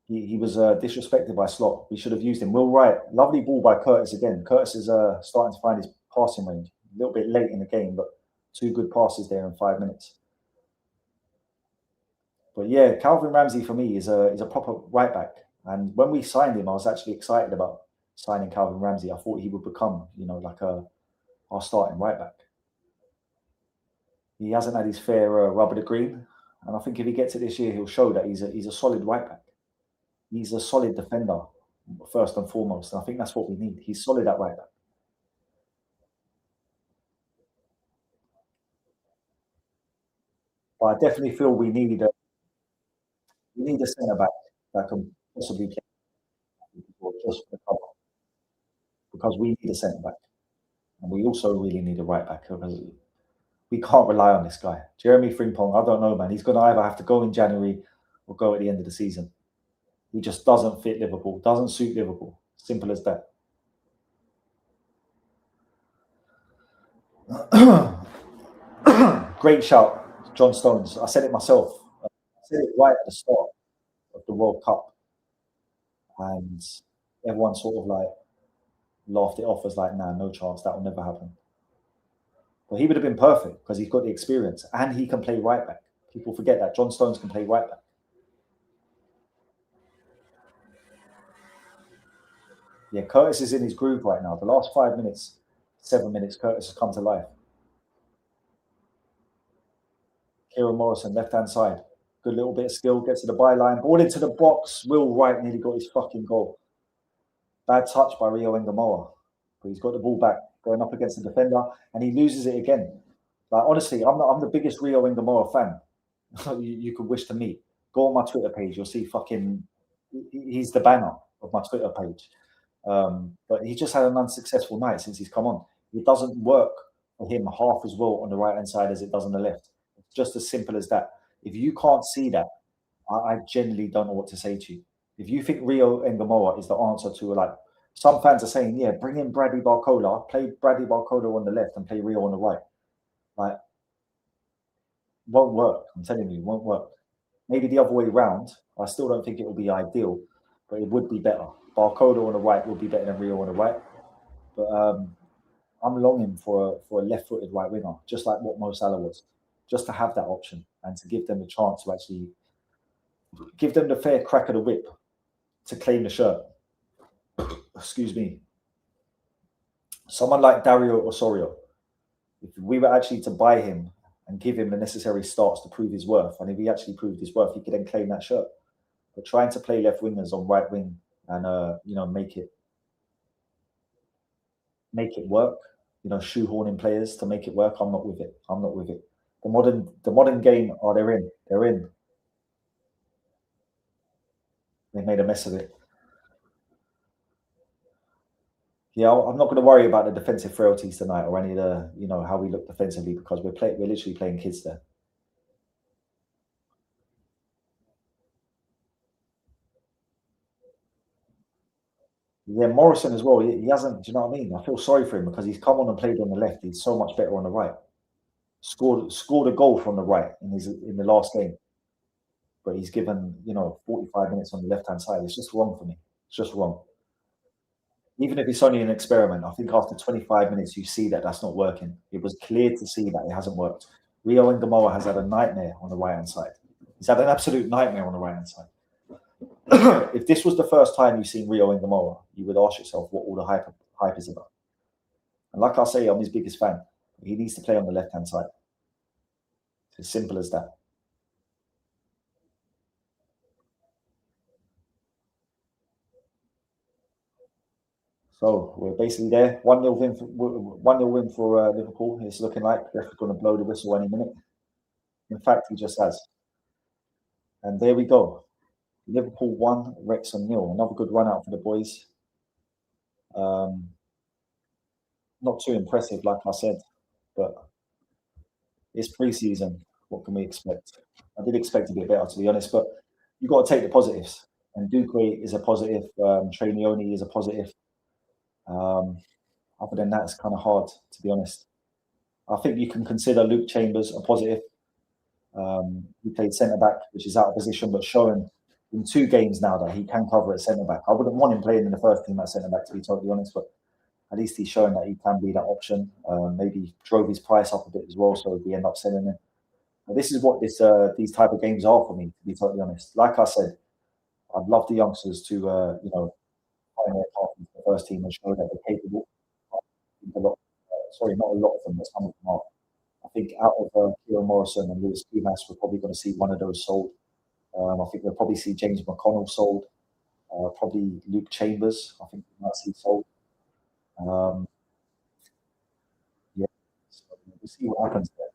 He was disrespected by Slot. We should have used him. Will Wright, lovely ball by Curtis again. Curtis is starting to find his passing range. A little bit late in the game, but 2 good passes there in 5 minutes. But yeah, Calvin Ramsey for me is a proper right back. And when we signed him, I was actually excited about signing Calvin Ramsey. I thought he would become, like our starting right back. He hasn't had his fair rub of the green, and I think if he gets it this year, he'll show that he's a solid right back. He's a solid defender, first and foremost, and I think that's what we need. He's solid at right back. But I definitely feel we need a centre back that can possibly play just for the cover, because we need a centre back, and we also really need a right back because we can't rely on this guy. Jeremy Frimpong, I don't know, man. He's going to either have to go in January or go at the end of the season. He just doesn't fit Liverpool, doesn't suit Liverpool. Simple as that. Great shout, John Stones. I said it myself. I said it right at the start of the World Cup, and everyone sort of like laughed it off as like, nah, no chance, that will never happen. But he would have been perfect because he's got the experience and he can play right back. People forget that John Stones can play right back. Yeah, Curtis is in his groove right now. The last 5 minutes, 7 minutes, Curtis has come to life. Kieran Morrison, left-hand side. Good little bit of skill, gets to the byline. Ball into the box. Will Wright nearly got his fucking goal. Bad touch by Rio Engamoa. But he's got the ball back, going up against the defender, and he loses it again. Like, honestly, I'm the biggest Rio Engamoa fan you could wish to meet. Go on my Twitter page, you'll see fucking... He's the banner of my Twitter page. But he just had an unsuccessful night since he's come on. It doesn't work for him half as well on the right-hand side as it does on the left. It's just as simple as that. If you can't see that, I genuinely don't know what to say to you. If you think Rio Engamoa is the answer to, like, some fans are saying, yeah, bring in Bradley Barcola, play Bradley Barcola on the left and play Rio on the right. Like, won't work. I'm telling you, won't work. Maybe the other way round. I still don't think it will be ideal, but it would be better. Barcola on the right would be better than Rio on the right. But I'm longing for a left-footed right winger, just like what Mo Salah was, just to have that option and to give them the chance to actually give them the fair crack of the whip to claim the shirt. Excuse me. Someone like Dario Osorio, if we were actually to buy him and give him the necessary starts to prove his worth, and if he actually proved his worth, he could then claim that shirt. But trying to play left wingers on right wing and make it work, shoehorning players to make it work, I'm not with it. I'm not with it. The modern game, they're in. They're in. They made a mess of it. Yeah, I'm not going to worry about the defensive frailties tonight or any of the, how we look defensively, because we're literally playing kids there. Yeah, Morrison as well. He hasn't. Do you know what I mean? I feel sorry for him because he's come on and played on the left. He's so much better on the right. Scored a goal from the right in the last game, but he's given 45 minutes on the left hand side. It's just wrong for me. It's just wrong. Even if it's only an experiment, I think after 25 minutes you see that that's not working. It was clear to see that it hasn't worked. Rio Engamoa has had a nightmare on the right hand side. He's had an absolute nightmare on the right hand side. If this was the first time you've seen Rio Engamoa, you would ask yourself what all the hype is about. And like I say, I'm his biggest fan. He needs to play on the left hand side. It's as simple as that. So we're basically there. 1-0 win for Liverpool. It's looking like they're going to blow the whistle any minute. In fact, he just has. And there we go. Liverpool 1, Wrexham 0. Another good run out for the boys. Not too impressive, like I said, but it's pre-season. What can we expect? I did expect a bit better, to be honest, but you've got to take the positives. And Duque is a positive. Nyoni is a positive. Other than that, it's kind of hard, to be honest. I think you can consider Luke Chambers a positive. He played centre back, which is out of position, but showing in 2 games now that he can cover at centre back. I wouldn't want him playing in the first team at centre back, to be totally honest, but at least he's showing that he can be that option. Maybe drove his price up a bit as well, so we end up selling him. But this is what these type of games are for me, to be totally honest. Like I said, I'd love the youngsters to find their path into the first team and show that they're capable. I think sorry, not a lot of them, but some of them are. I think out of Morrison and Koumas, we're probably going to see one of those sold. I think we'll probably see James McConnell sold. Probably Luke Chambers, I think we might see sold. Yeah, so we'll see what happens there.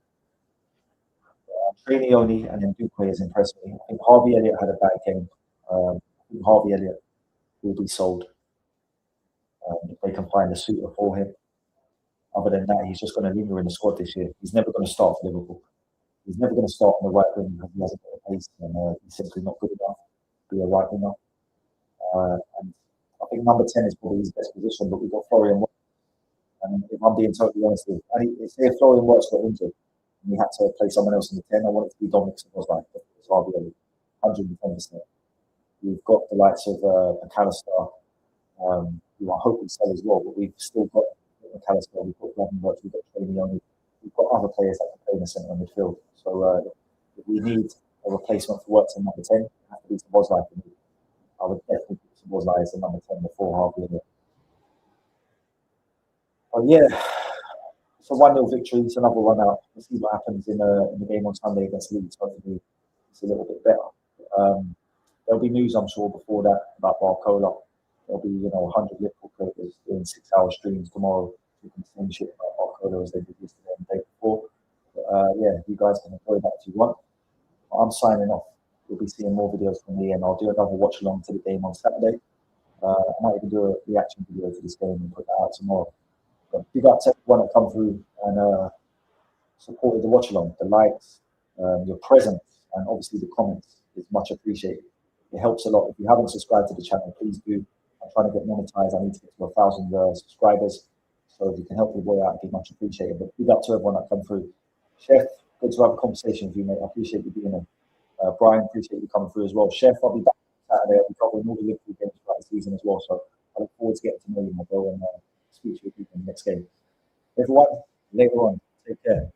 Nyoni and then Duque has impressed me. I think Harvey Elliott had a bad game. I think Harvey Elliott will be sold if they can find a suitor for him. Other than that, he's just going to linger in the squad this year. He's never going to start for Liverpool. He's never going to start on the right wing because he hasn't got the pace and he's simply not good enough to be a right winger. And I think number 10 is probably his best position, but we've got Florian Wirtz. And if I'm being totally honest with you, if Florian Wirtz got injured and we had to play someone else in the 10, I want it to be Dominic Szoboszlai. It's Harvey Elliott, 110%. We've got the likes of McAllister, who I hope we sell as well, but we've still got McAllister, we've got Gravenberch, we've got Nyoni, we've got other players that can play in the centre of midfield. So if we need a replacement for Wirtz in number 10, it has to be Szoboszlai for me. I would definitely put Szoboszlai as the number 10 before Harvey Elliott. But yeah, it's a 1-0 victory. It's another run out. We'll see what happens in the game on Sunday against Leeds. Hopefully, it's a little bit better. There'll be news, I'm sure, before that about Barcola. There'll be 100 Liverpool players doing 6-hour streams tomorrow. You can same shit about Barcola as they did yesterday and the day before. But yeah, you guys can enjoy that if you want. I'm signing off. You'll be seeing more videos from me, and I'll do another watch along to the game on Saturday. I might even do a reaction video to this game and put that out tomorrow. But big up to everyone that come through and supported the watch along, the likes, your presence, and obviously the comments is much appreciated. It helps a lot. If you haven't subscribed to the channel, please do. I'm trying to get monetized. I need to get to 1,000 subscribers. So if you can help the boy out, it'd be much appreciated. But big up to everyone that come through. Chef, good to have a conversation with you, mate. I appreciate you being here. Brian, appreciate you coming through as well. Chef, I'll be back Saturday. I'll be covering all the Liverpool games throughout the season as well. So I look forward to getting to know you, my bro, and speak to you in the next game. Everyone, later on, take care.